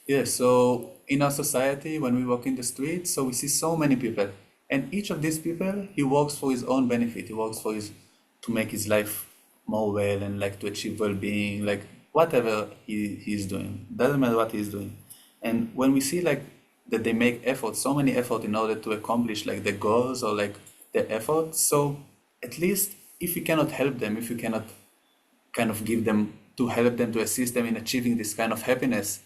Yeah, so in our society, when we walk in the streets, so we see so many people, and each of these people, he works for his own benefit. He works for to make his life more well and like to achieve well-being, like whatever he's doing. Doesn't matter what he's doing. And when we see like that they make effort, so many effort in order to accomplish like the goals or like the effort, so at least if you cannot help them, if you cannot kind of give them to help them to assist them in achieving this kind of happiness,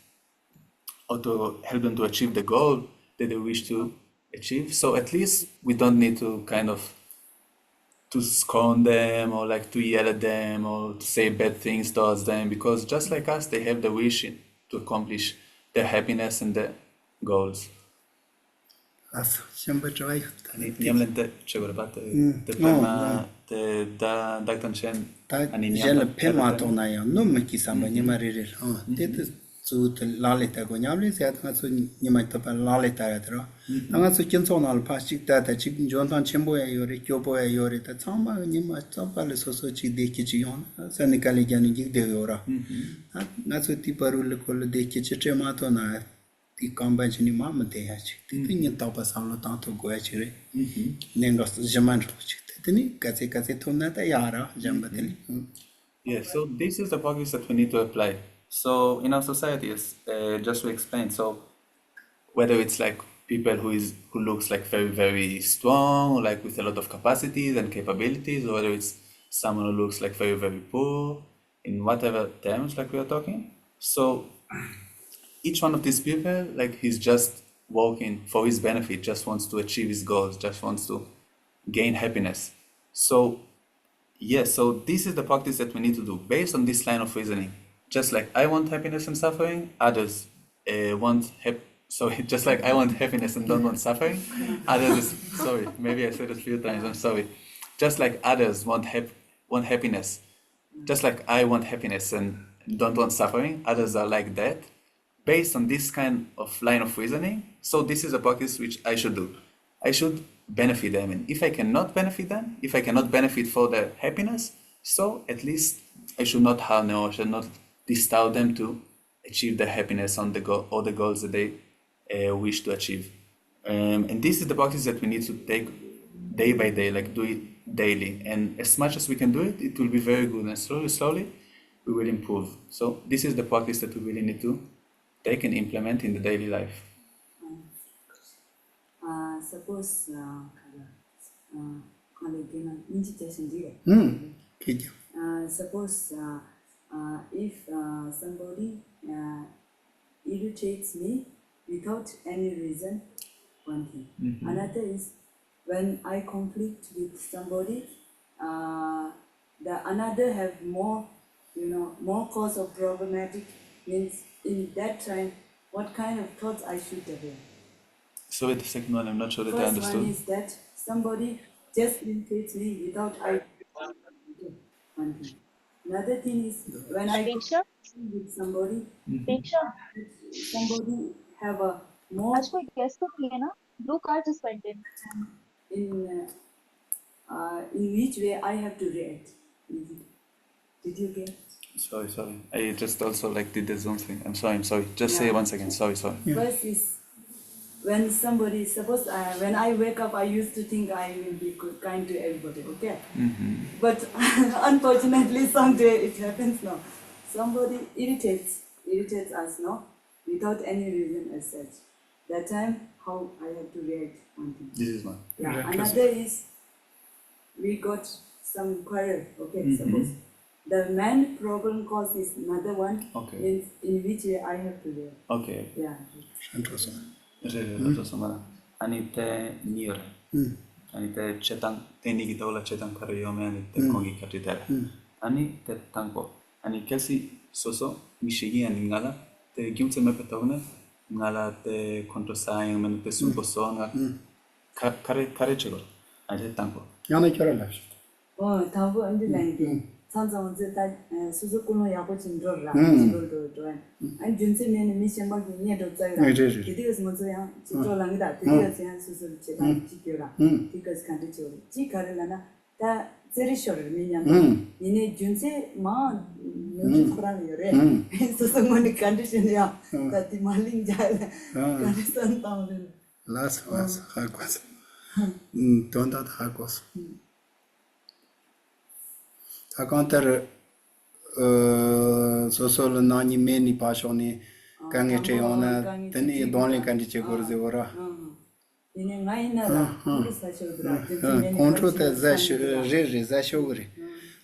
or to help them to achieve the goal that they wish to achieve. So at least we don't need to kind of to scorn them or like to yell at them or to say bad things towards them, because just like us, they have the wish to accomplish their happiness and their goals. As shamba try. Niemlente chegorabate te pema te da daktanchen ani Jela pema to na ya no maki samba nima rere ha te zu te laleta go nyamle se atma su nima to pa laleta ya tro anga su kinso na al pasik ta ta chik jontan chembo ya yore kyobo ya yore ta chamba nima chamba le so chi de ki chi yon sa nikale gyani gi de yora na su ti parul ko le de ki che ma to na ti kamba chini ma ma de ya chi ti ni ta pa sa lo ta to go ya chi re nengos jaman ro chi ti ni kase to na ta yara jambateli. Yeah, so this is the practice that we need to apply. So in our society, just to explain, so whether it's like people who looks like very, very strong, or like with a lot of capacities and capabilities, or whether it's someone who looks like very, very poor, in whatever terms like we are talking. So each one of these people, like he's just working for his benefit, just wants to achieve his goals, just wants to gain happiness. So yes, so this is the practice that we need to do based on this line of reasoning. Just like I want happiness and suffering, others just like I want happiness and don't want suffering, others, sorry, maybe I said it a few times, I'm sorry. Just like others want happiness, just like I want happiness and don't want suffering, others are like that. Based on this kind of line of reasoning, so this is a practice which I should do. I should benefit them, and if I cannot benefit them, if I cannot benefit for their happiness, so at least I should not harm them or should not disturb them to achieve their happiness on the or the goals that they wish to achieve. And this is the practice that we need to take day by day, like do it daily. And as much as we can do it, it will be very good. And slowly, we will improve. So this is the practice that we really need to take and implement in the daily life. Suppose suppose if somebody irritates me without any reason, one thing. Another is when I conflict with somebody, the another have more cause of problematic, means in that time, what kind of thoughts I should have. So wait a second one, I'm not sure that I understood. First one is that somebody just irritates me without I. One thing. Another thing is when I with somebody, somebody have a more. Blue card just went in. In which way I have to react? Did you get? Sorry. I just also like did the Zoom thing. I'm sorry. Just say it once again. Sorry. Yeah. First is when somebody, suppose when I wake up, I used to think I will be kind to everybody, okay? But unfortunately, someday it happens now. somebody irritates us, no, without any reason as such. That time, how I have to react on him. This is one. Yeah. Another is we got some quarrel. Okay, suppose the man problem cause is another one. Okay. Means in which way I have to react. Okay. Yeah. Ani te nir. Ani te chetang te nigitola chetang karayome ani te kongi katitela. Ani te tangpo. Ani kelsi soso mishigi ani ngala te gyumtse me petone ngala te kontrosayang men te suboso nga kare chego. Ani te tangpo. yana kyora Oh, tabu andi langi. Sansa unze ta suzukuno yabo chindro ra. Chindro. Ani junse me ni shamba ki nye do tsai ra. Tidigas mozo yang chindro langi da. Tidigas yang suzu cheta chikyo ra. Tidigas kanti chori. Chi kare lana ta zeri shori mi nyanda. Yine junse ma nyonji kurang yore. Suzukuno ni condition ya. Ta ti maling jala. Kare san tamu. las hakwas tonda hakwas akantar sosol nani meni pashoni kange che ona tani donle kandi che gorze ora Yine ngai na ra. Sa shodra. control ta za re za shogre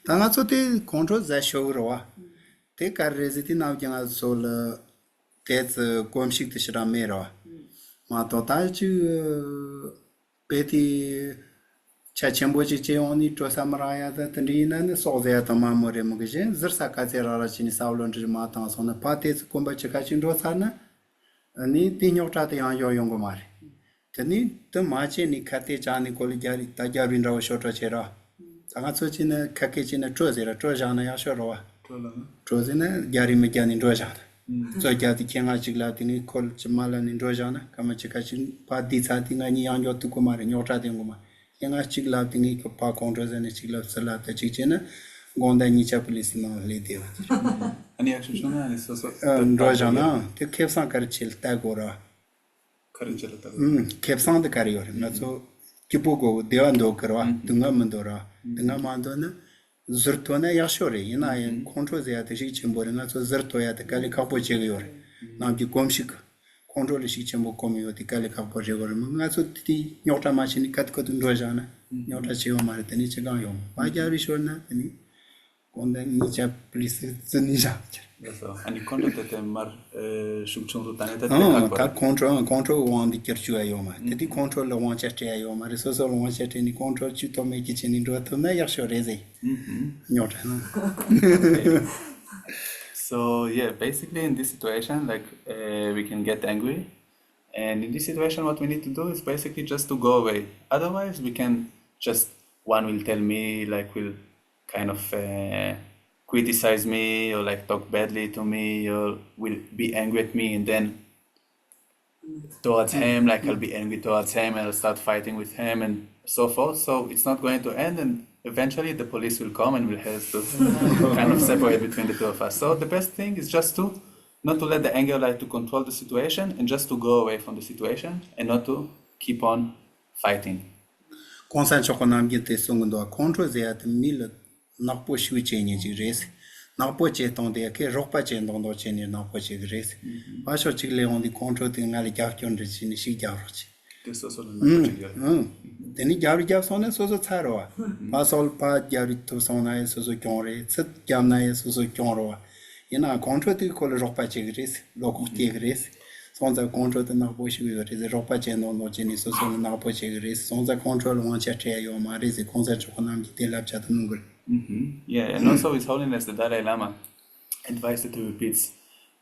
tanga tsote control za shogro te kar reziti nav jana sol tez komshik tshra mera ma total chu peti chachembo che oni to samaraya da tandina ne soze ta mamore mugje zirsa ka zera chini saulon de ma ta sona pate komba chika chin do sana ani tinyota te yan yo yong mare tani to ma che ni khate chani kol jari ta jarin raw shota chera anga so chine khake chine to zera to jana ya shoro to zene jari me jani do jana so jati kenga chigla tini kol chmala ni do jana kama chika chin pa di sa tinga ni yan yo tu ko mare nyota de ngoma Yang chigla tingi ko pa controls and chigla sala ta chichena gonda ni chapulis na le de Ani actually ani so Dorje te kepsan kar chil ta gora karinchela ta. kepsan de karior na so kipogo de ando karwa dunga mandora dunga mandona zurtona yashore ina en controls ya te chichembore na so zurto ya te kali kapo chegyor na ki komshik control shi chembo komio ti kale ka porje gore ma so ti nyota machine kat ko tun rojana nyota cheo mare tani chega yom ba jari shona tani konda ni cha please tani ja So ani konto te mar shukchung tu taneta ta control one di kerchu ayoma ti control la one chate ayoma so so one chate ni control chu to me ki chini do to na ya shoreze nyota So yeah, basically in this situation, like we can get angry, and in this situation, what we need to do is basically just to go away. Otherwise, we can just one will tell me like will kind of criticize me or like talk badly to me or will be angry at me, and then towards him, like I'll be angry towards him and I'll start fighting with him and so forth. So it's not going to end, and eventually the police will come and will have to kind of separate between the two of us. So the best thing is just to not to let the anger like to control the situation and just to go away from the situation and not to keep on fighting. Konsan chokonam gite songondo control zet mil nakpo shui chenye ji res nakpo che tonde ke rokpa che ndondo chenye nakpo che res ba sho chigle on di control de ngali jakyon de chini shi jarochi This also not Teni gyari gyab sona sozo tsaro pa sol pa gyari to sona sozo kyonre tsit gyamna sozo kyonro ina control de kol rokpa che res lokuk te res sonza control de nakpo shui res rokpa che ndondo cheni sozo nakpo che res sonza control on cha te yo ma res konsan chokonam gite lab chat nungul Yeah, and also His Holiness the Dalai Lama advice that he repeats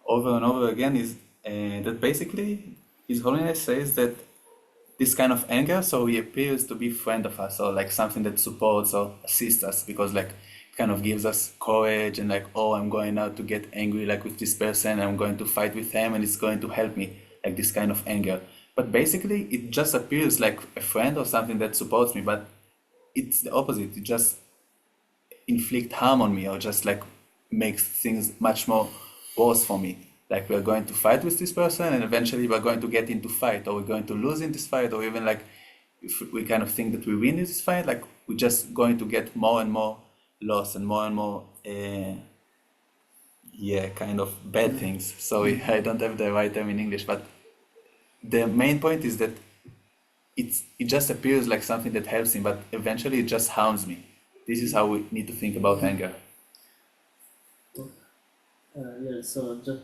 over and over again is that basically His Holiness says that this kind of anger, so he appears to be a friend of us or like something that supports or assists us because like it kind of gives us courage and like, oh, I'm going now to get angry like with this person, I'm going to fight with him and it's going to help me, like this kind of anger. But basically it just appears like a friend or something that supports me, but it's the opposite. It just inflict harm on me or just like makes things much more worse for me. Like we're going to fight with this person and eventually we're going to get into fight or we're going to lose in this fight or even like if we kind of think that we win in this fight, like we're just going to get more and more lost and more kind of bad things. So I don't have the right term in English, but the main point is that it just appears like something that helps him, but eventually it just harms me. This is how we need to think about anger. So just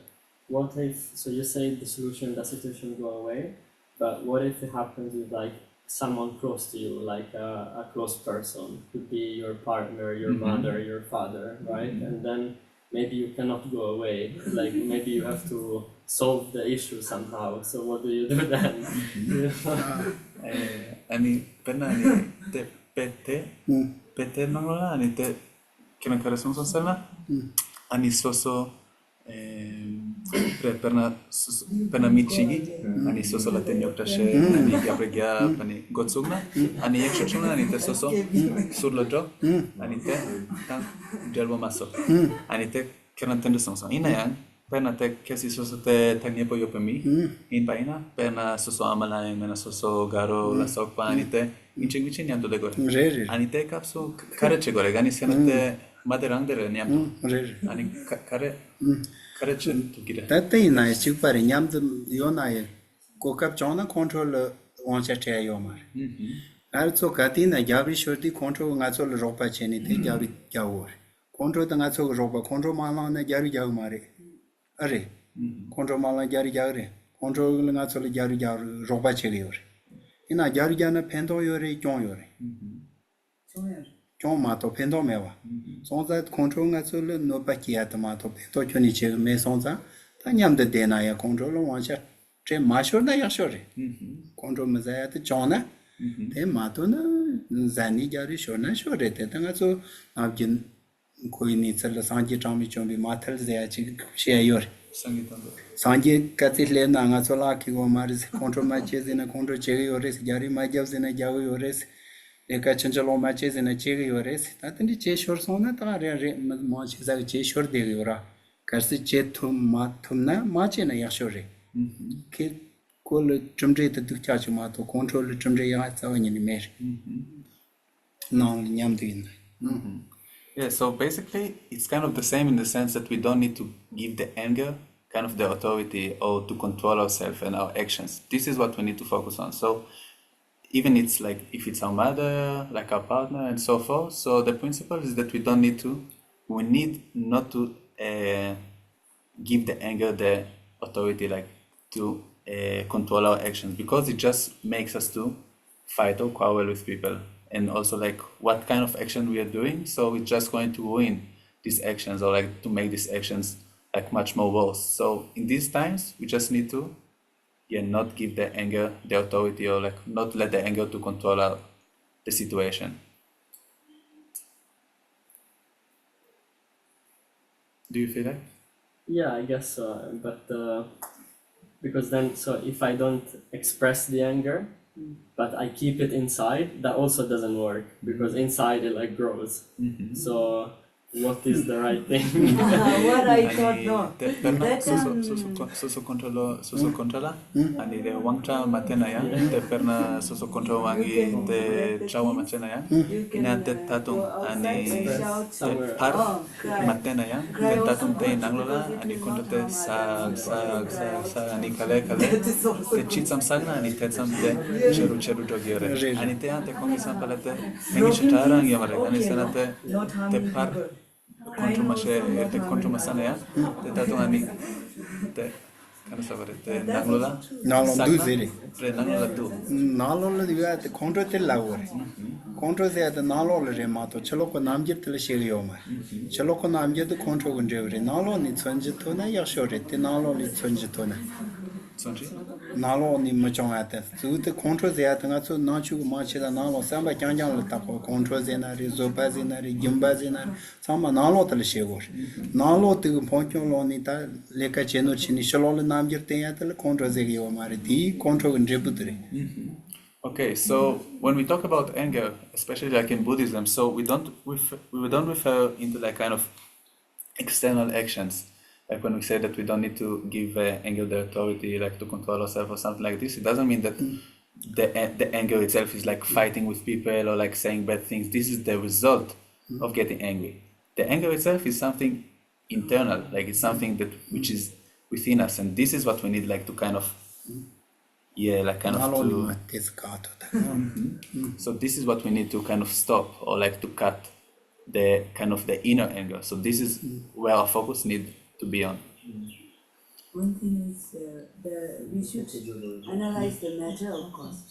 what if, so you say the solution, the situation will go away, but what if it happens with like someone close to you, like a close person, could be your partner, your mother, your father, right? And then maybe you cannot go away, like maybe you have to solve the issue somehow. So what do you do then? אני פנה אני פתה נגלה אני תה כמה קרסום סוסלה אני סוסו פנה מיצ'יגי אני סוסו לטניוק תשה אני גברגיה פני גוצוגנה אני יקשת שונה אני תה סוסו סור לג'ו אני תה ג'לבו מסו אני תה קרנטנדו סוסו הנה יאנג pena te kesi soso te tagnepo yo pe mi in paina pena soso amala mena soso garo la sokpa anite inchingwichi nyanto de gore anite kapso kare che gore gani senate maderang de nyamto ani kare chen to gire tatte ina chik pare nyamto yona ye kokap chona control on cha che yo mar also katina jabi shorti control ngaso ropa cheni te jabi jawor control ta ngaso ropa control mala na jari jaw mare अरे control माला जारी जारे control लगा चले जारी jar रोबा चले योरे इना जारी जाना पेंटो योरे क्यों मातो पेंटो में वा सोचा control लगा चले नो पकिया तो मातो पेंटो चुनी चे में सोचा तान्याम दे देना या control लो वांचा चे माशोर ना याशोरे control में जाया तो चौना ते मातो ना जानी जारी शोना शोरे ते तंगा तो आप जिन कोई नहीं चल सांझे टामी चोंबी माथल जाया ची शेयर सांझे कति लेना आंगा चला कि वो हमारे कंट्रोल मैचेस ने कंट्रोल चेगी और इस जारी मैचेस ने जाओ और इस लेका चंचलो मैचेस ने चेगी और इस तातनी चेशोर सोना तारे रे मैचेस आगे चेशोर देगी और कैसे चे तुम ना मैचे ना याशोरे कि कोल चुमरे तो दुख चाचू मातो कंट्रोल चुमरे यहाँ चावनी नहीं मेर ना न्याम दिन Yeah, so basically it's kind of the same in the sense that we don't need to give the anger kind of the authority or to control ourselves and our actions. This is what we need to focus on. So even it's like if it's our mother, like our partner and so forth. So the principle is that we need not to give the anger the authority like to control our actions, because it just makes us to fight or quarrel with people. And also like what kind of action we are doing, so it's just going to ruin these actions or like to make these actions like much more worse. So in these times we just need to not give the anger the authority, or like not let the anger to control the situation. Do you feel that? Yeah, I guess so, but because then, so if I don't express the anger but I keep it inside, that also doesn't work, because inside it like grows. So what is the right thing? What I thought no. Soso controla ani de wangcha matena ya te perna soso control wangi te chawa matena ya ina te tatum ani par matena ya te tatum te nanglola ani kontate sa ani kale te chitsam sagna ani te tsam te cheru jogere ani te ante kongi sampalate ngi chitara ngi mare ani sanate te par contro masana ya te tatum ani te kana savare te nanglola nalon du zeri pre nanglola du nalon le diga te contro te lagore contro se te nalon le mato chalo ko namje te le shiri yoma chalo ko namje te contro gunjevre nalon ni chanje to na yashore te nalon ni chanje to na nalo ni machong ate zu te control ze ate nga zu na chu ma che da nalo samba kyang le ta ko control ze na ri zo ba ze na ri gim ba ze na samba nalo te le she go nalo te phon kyong lo ni ta le ka che no chi ni sholo le nam jir te ya te le control ze yo ma ri di control nje putre. Okay, so when we talk about anger, especially like in Buddhism, so we don't refer into like kind of external actions. Like when we say that we don't need to give anger the authority, like to control ourselves or something like this, it doesn't mean that the anger itself is like fighting with people or like saying bad things. This is the result of getting angry. The anger itself is something internal, like it's something that which is within us, and this is what we need, like to kind of, like kind of to. So this is what we need to kind of stop, or like to cut the kind of the inner anger. So this is where our focus need to be on. One thing is we should analyze the matter, of course.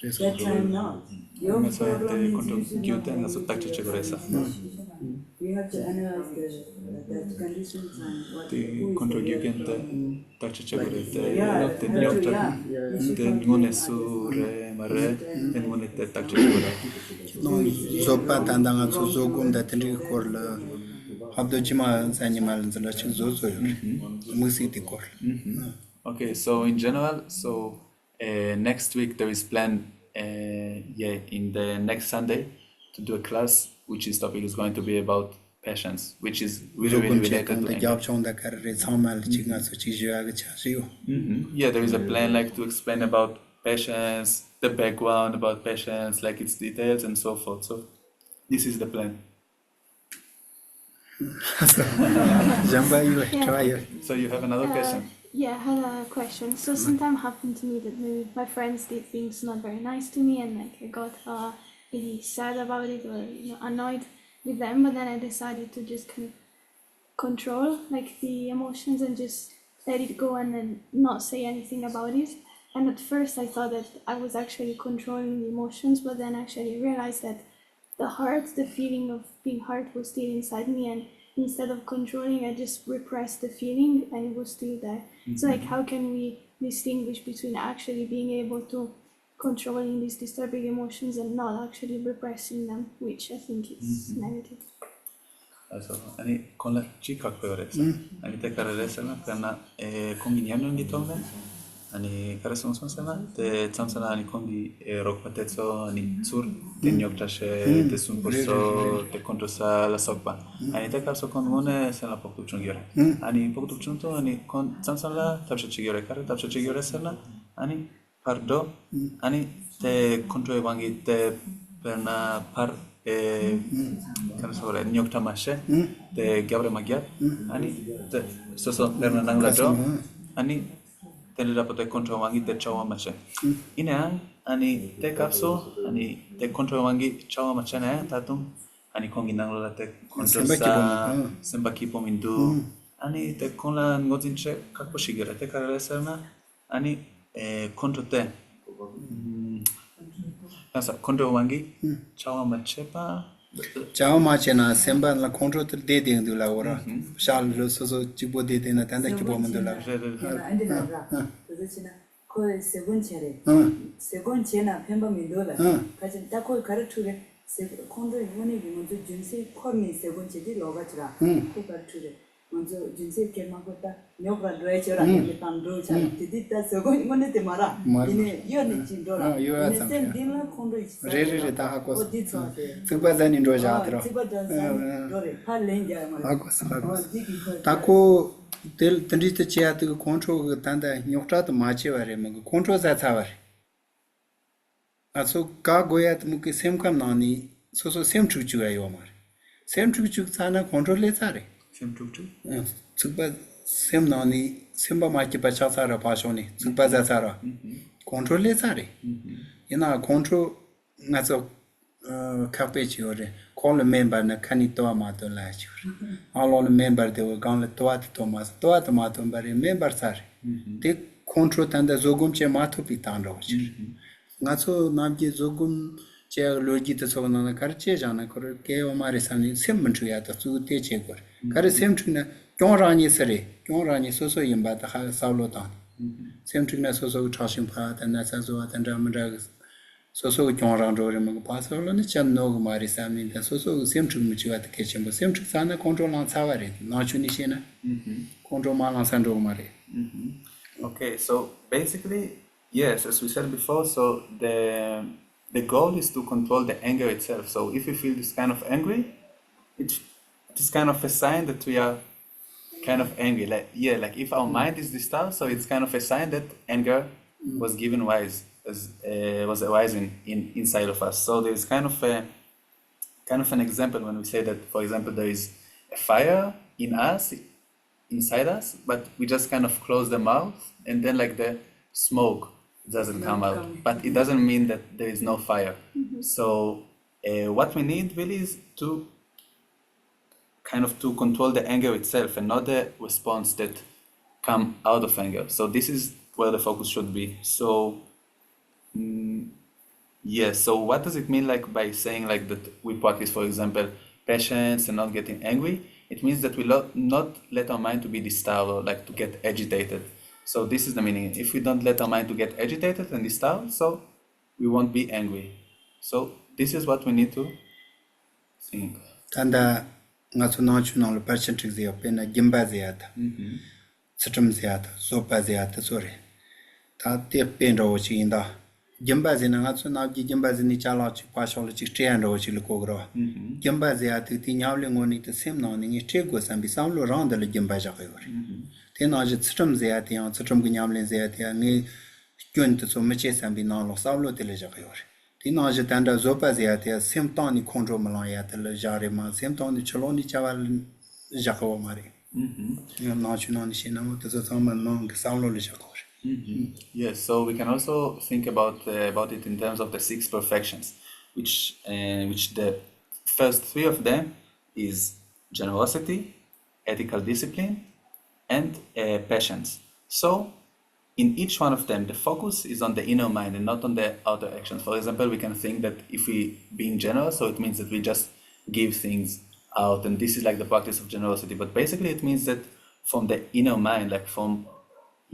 That time not. Your problem is you should not we have to analyze that conditions and what who Okay, so in general, so next week there is planned, in the next Sunday to do a class which is topic is going to be about patience, which is really related to anger. Yeah, there is a plan like to explain about patience, the background about patience, like its details and so forth. So this is the plan. So you have another question? Yeah, I had a question. So sometimes happened to me that maybe my friends did things not very nice to me, and like I got really sad about it, or annoyed with them. But then I decided to just kind of control like the emotions and just let it go, and then not say anything about it. And at first I thought that I was actually controlling the emotions, but then actually realized that the feeling of being hurt was still inside me, and instead of controlling, I just repressed the feeling and it was still there. So like, how can we distinguish between actually being able to controlling these disturbing emotions and not actually repressing them, which I think is negative. Also, ani kolla chika peoresa. Ani te karelesana kana kombiniano ngitome. Ani karasons masana te tsamsana ani kondi rokpatetso ani tsur te nyoktashe te sunposo te kontrosa la sokpa. Ani te karso kondmone sena poktu chungiore. Ani poktu chunto ani kon tsamsana tapsha chigore kare tapsha chigore sana ani pardo ani te kontro evangi te perna par kana sore nyokta mashe te gabre magyar ani te soso perna nangla do ani tenera pote kontro wangi te chawa mashe ina ani te kapso ani te kontro wangi chawa mashe na tatum ani kongi nangla te kontro sa semba kipo mindu ani te konla ngozinche kakpo shigera te karele serna ani kontro te Nasa kontro wangi chawa mashe pa Chao machena semba la control de ding de la ora. Shal lo so chibo de na tanda chibo mando la. ande na ra 그렇지나 그 세번째래 세번째나 펜바 민도라 가진 딱고 가르투래 세 콘도 이번에 먼저 준세 컴이 세번째디 로가트라 그 가르투래 먼저 준세 개마고다 녀가 드레저라 게 담도자 디디다 세번 이번에 때 말아 이네 이어는 진도라 이네 셈 딜라 콘도 있어 레레레 다 하고 특바잔 인도자트라 특바잔 도레 팔렌자 말아 하고 타코 tel tendiste chia tu control tanda nyokta to mache ware mag control za thavar aso ka goyat muke sem kam nani so sem chu chu ayo mar sem chu chu sana control le sare sem chu chu tsuba sem nani semba mache pa cha sara pa shoni tsuba za sara control le sare ina control na so kape chi ore call member na kani to ma to la chi all member de gan le to ma to bare member sar te control tanda zogum che ma to pitan ro chi nga so nam je zogum che logi to so na kar che jana kor ke o mare sani sem mchu ya to su te che kor kar sem chu na kyon rani so yimba ta ha sa lo ta sem chu na so chashim pha ta na sa zo ta ndra so kyongrang ro rem ko paso lo ne chan no mari samni da so sem chung mu chiwa ke chem sem chung sana control lang chawa re na chu ni shena control ma lang san ro mari Okay, so basically yes, as we said before, so the goal is to control the anger itself. So if we feel this kind of angry, it is kind of a sign that we are kind of angry, like if our mind is disturbed, so it's kind of a sign that anger was given rise was arising inside of us. So there's kind of an example when we say that, for example, there is a fire in us, inside us, but we just kind of close the mouth, and then like the smoke doesn't come out. But it doesn't mean that there is no fire. So what we need really is to kind of to control the anger itself and not the response that come out of anger. So this is where the focus should be. So yes, so what does it mean like by saying like that we practice, for example, patience and not getting angry? It means that we not let our mind to be disturbed or like to get agitated. So this is the meaning. If we don't let our mind to get agitated and disturbed, so we won't be angry. So this is what we need to think. Tanda national percentage of pena gimbaziata. Sitrumziata, sopaziata, sorry. Tate penrochi in the Gimbazin and Atsunaji Gimbazini Chalachi Pasholochi Triandochi Lucogro. Gimbaziati, Tinavling on it the same non in Chegos and be sound around the Gimbaja. Then Ajit Strumziati and Sutrum Gunyamlin Ziatia, me going to so much and be non Saulo Telejayor. Then Ajit and Zopaziatia, same tony control Malaya, the Jarima, same tony Choloni Chaval Jacobo Mari. Not you know, Shinamo to the summer long Saulo Jacob. Yes, so we can also think about it in terms of the 6 perfections, which the first 3 of them is generosity, ethical discipline, and patience. So in each one of them, the focus is on the inner mind and not on the outer actions. For example, we can think that if we being generous, so it means that we just give things out, and this is like the practice of generosity. But basically, it means that from the inner mind, like from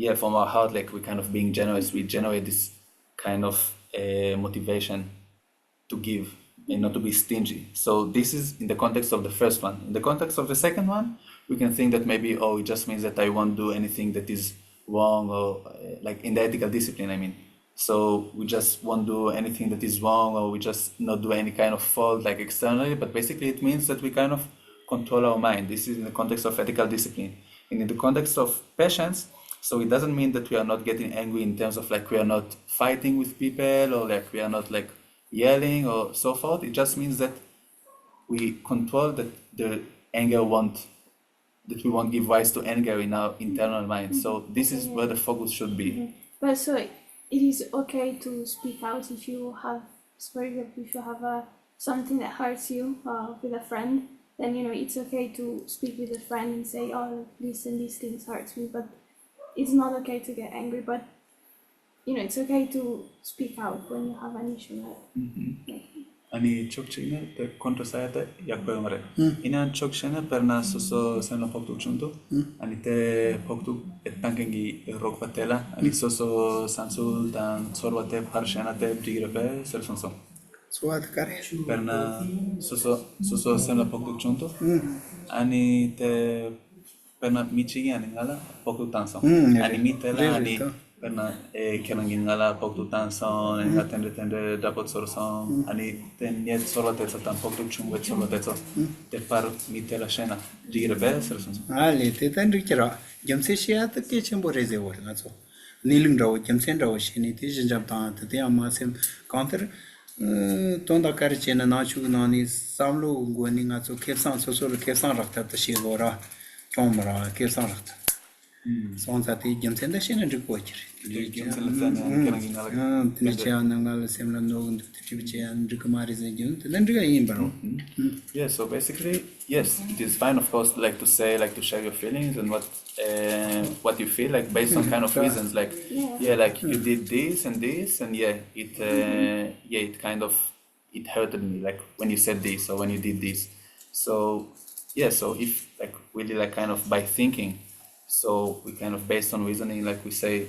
our heart, like we kind of being generous, we generate this kind of motivation to give and not to be stingy. So this is in the context of the first one. In the context of the second one, we can think that maybe, it just means that I won't do anything that is wrong, or like in the ethical discipline, I mean. So we just won't do anything that is wrong, or we just not do any kind of fault like externally, but basically it means that we kind of control our mind. This is in the context of ethical discipline. And in the context of patience, so it doesn't mean that we are not getting angry in terms of like we are not fighting with people, or like we are not like yelling or so forth. It just means that we control that the anger that we won't give rise to anger in our internal mind. So this is where the focus should be. But so it is okay to speak out if you have, for example, if you have something that hurts you with a friend, then it's okay to speak with a friend and say, oh, this and these things hurts me, but it's not okay to get angry. But it's okay to speak out when you have an issue. Ani chokchina te kontrasayata yakbemare. Ina chokchina perna soso semna poktu chuntu. Ani te poktu etangengi rokpatela. Ani soso sansul dan sorvate parshana te bigrepe selfonso. Swat kare. Perna soso semna poktu chuntu. Ani te perna michi ani ngala poktu tanso. Ani mitela ani perna kenangin ngala poktu tanson and attended dapot sorson ani ten yet solotetsa tan poktu chumwet solotetsa te par mitela shena digre serson Ali te tan rikira jamse shia te ke chembo reze wor na so niling raw jamsen raw shini te jinjab ta te amasem counter tonda kar chena na chu na ni samlo ngoni nga so kepsan so kepsan rakta ta shi gora chomra kepsan rakta Sonzati Jamsen the Shin and Repocher. Yeah, so basically, yes, it is fine, of course, like to say, like to share your feelings and what you feel, like based on kind of reasons, like like you did this, and it kind of it hurted me, like when you said this or when you did this. So so if like really like kind of by thinking. So we kind of based on reasoning, like we say,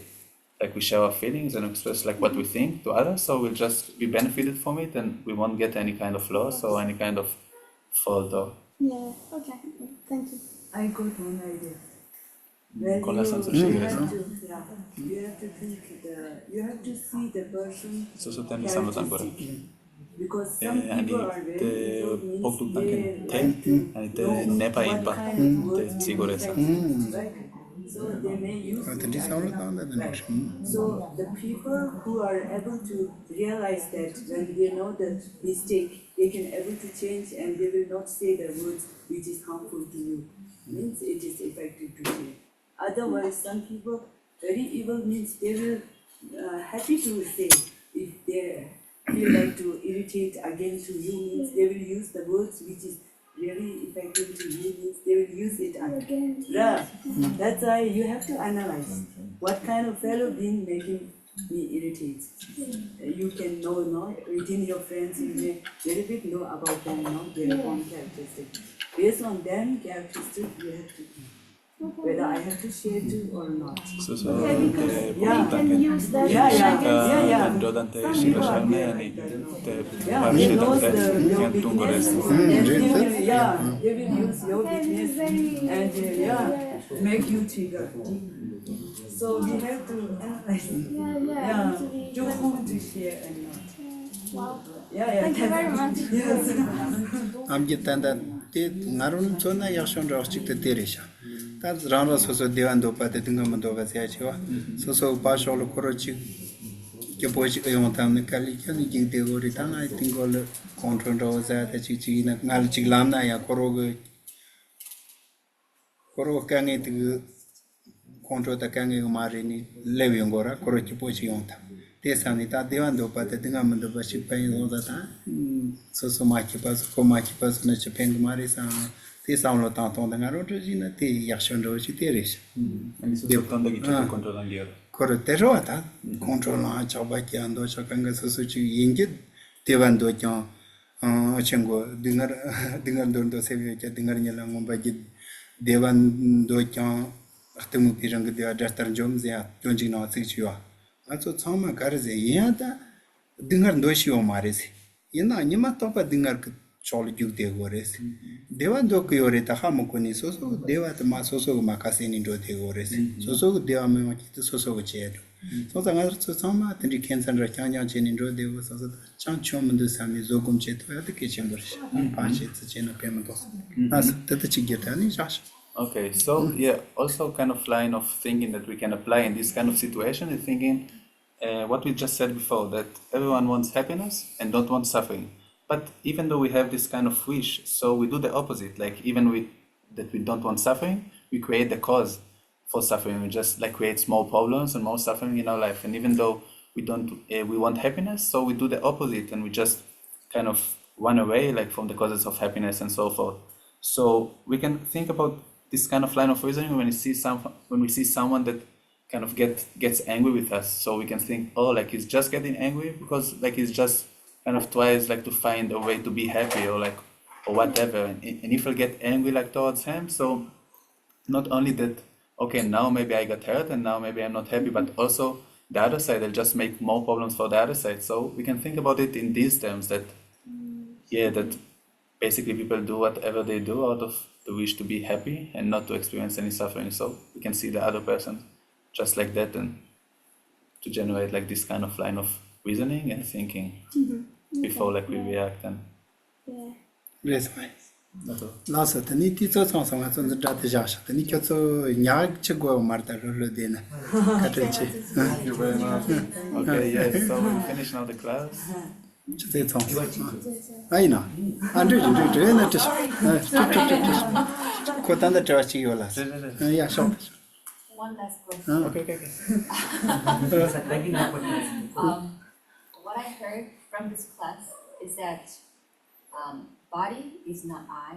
like we share our feelings and express like what we think to others. So we'll just be benefited from it, and we won't get any kind of loss or any kind of fault. Or Okay, thank you. I got one idea. Where you have to think you have to see the person characteristic. Because some people are very right? So they may use So the people who are able to realize that when they know the mistake, they can able to change and they will not say the words which is harmful to you. Means it is effective to share. Otherwise, some people very evil means they will happy to say if they feel like to irritate again to you means they will use the words which is really effective to you means they will use it again. Yeah. That's why you have to analyze what kind of fellow being making me irritate. You can know, no, within your friends you may very bit know about them, no, their own characteristics. Based on them characteristics you have to whether I have to share too or not. Yeah, we can use that. Yeah. Yeah, he knows the your weakness. They will use your weakness and make you trigger. So we have to analyze. To whom to share and not. Wow. Thank you very much. Yes. Amgitanda te narun zona yashon rachik te teresha. That's Rana Soso Divando Pate Dingamando Vasiachiva. So partial Korochi Kapochi Yontan Kalikan, de Oritan, I think all the control was at Chichina, Nalchilana, Yakorogo Korokani to control the Kangi Marini, Leviangora, Korochi Pochi Yonta. This Sanita Divando Pate Dingamando Vashipa all the time. So much person, Japan Marisa. This sound of Tanton and Arogina, the Yashan Rochiteris. And this is the control and gear. Corroterota, control on Chabaki and Dochakanga Susuchi Yingit, Devando Chengo, Dinger Dondo Sevia, Dinger Yalang Bagit, Devan Dochan, Artemupirang, the Adjuster Jones, the Jongino Situa. Also, Toma Garze Yanta, Dinger Doshio Maris. Yena, Nimatopa Dinger. Choli juk de gores. Deva dok yore ta hamokoni soso deva ta masoso makaseni do de gores. Soso deva me makita soso chedo. So tanga so sama tindi kensan ra chanya chenin do de so chan chom do sami zogum cheto ya de kechembers. Pache chena pementos. As tata chigetani jash. Okay, so also kind of line of thinking that we can apply in this kind of situation is thinking what we just said before, that everyone wants happiness and don't want suffering. But even though we have this kind of wish, so we do the opposite. Like even we don't want suffering, we create the cause for suffering. We just like create small problems and more suffering in our life. And even though we want happiness, so we do the opposite and we just kind of run away like from the causes of happiness and so forth. So we can think about this kind of line of reasoning when we see someone that kind of gets angry with us. So we can think, oh, like he's just getting angry because like he's just kind of tries like to find a way to be happy or whatever, and if I get angry like towards him, so not only that, okay, now maybe I got hurt and now maybe I'm not happy, but also the other side, I'll just make more problems for the other side. So we can think about it in these terms that that basically people do whatever they do out of the wish to be happy and not to experience any suffering. So we can see the other person just like that and to generate like this kind of line of reasoning and thinking before like we react and Yes, fine. Last, the need to song on the Datajash, the Nikaso Yag Chigo Marta Rodina. Thank you very much. Okay, yes, so we finish now the class. I know. Andrew, Kotanda Trachi, yeah, sure. One last question. Okay. What I heard from this class is that body is not I,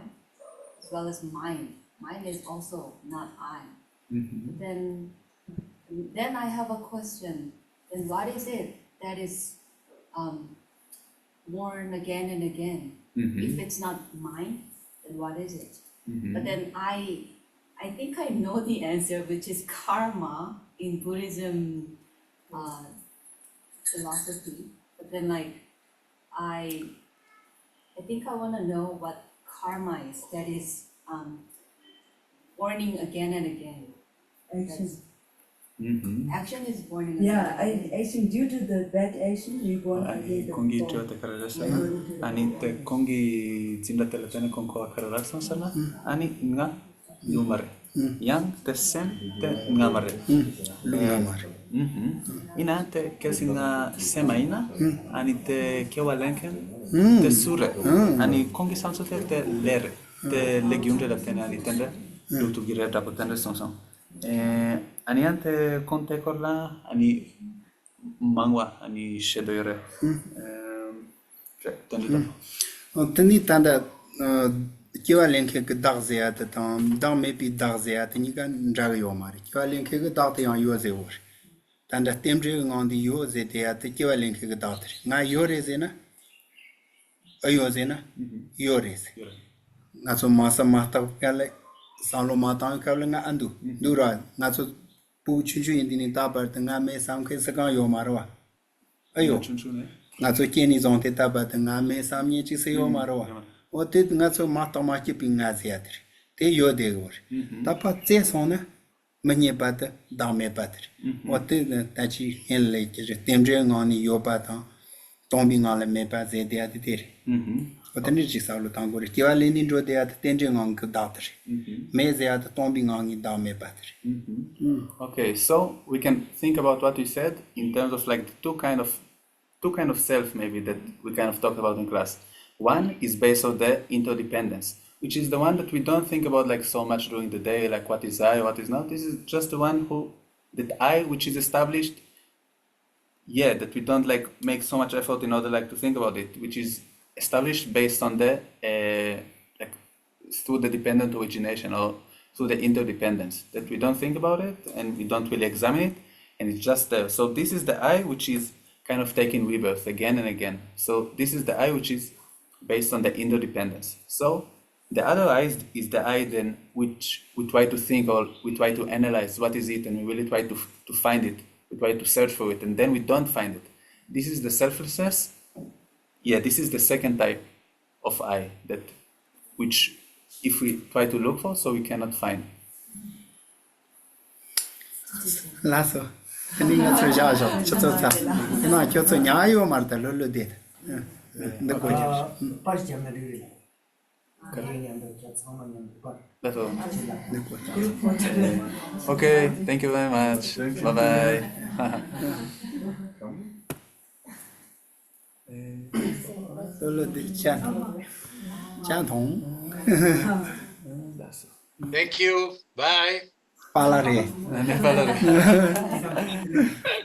as well as mind. Mind is also not I. Then I have a question. Then what is it that is born again and again? If it's not mine, then what is it? But then I think I know the answer, which is karma in Buddhism philosophy. But then I think I want to know what karma is that is born again and again. Action is born again. Yeah, action due to the bad action we born again. Kongi chota kararasa ani te kongi cinda teletene konko kararasa sana ani nga numare yang te sen te ngamare Ina te kelsinga semaina ani te kewalenken te sure ani kongi sanso te lere te legiunde la tene ani tende lutu gireta potende sonson ani ante konte korla ani mangwa ani shedoire tani tanda kiwa lenke ke dag zia te tam dang me pi dag zia te ni kan ndrag yo mari kiwa lenke ke dag te yang yo ze wor tanda temje ngon di yo ze te ya te kiwa lenke ke dag tri nga yo re ze na ayo ze na yo re ze nga so masa mata kale salo mata kale nga andu dura nga so pu chu chu indi ni ta par te nga me sam ke sa kan yo marwa ayo nga so keni zon te ta ba te nga me sam ni chi se yo marwa o te nga so mata ma ki pin nga ze atri te yo de wor ta pa tse sona manye ba te da me ba tri o te ta chi en le ke temje ngani yo ba ta tombi nga le me ba ze de ati te o te ni chi sa lo tang gor ki wa le ni ro de ati tenje ngang ka da tri me ze ati tombi ngangi da me ba tri Okay, so we can think about what we said in terms of like two kind of self maybe that we kind of talked about in class. One is based on the interdependence, which is the one that we don't think about like so much during the day, like what is I, what is not. This is just the one that I, which is established, that we don't like make so much effort in order like to think about it, which is established based on the like through the dependent origination or through the interdependence, that we don't think about it and we don't really examine it, and it's just there. So this is the I, which is kind of taking rebirth again and again. So this is the I, which is based on the interdependence. So the other I is the I then which we try to think or we try to analyze what is it, and we really try to find it. We try to search for it, and then we don't find it. This is the selflessness. This is the second type of I, that which if we try to look for, so we cannot find. laso tani nga so ja jo cho ta ina kyo so nya yo mar ta lo de the That's all. Okay, thank you very much. Bye bye. solo de chan thong Thank you. Bye. palare Bye.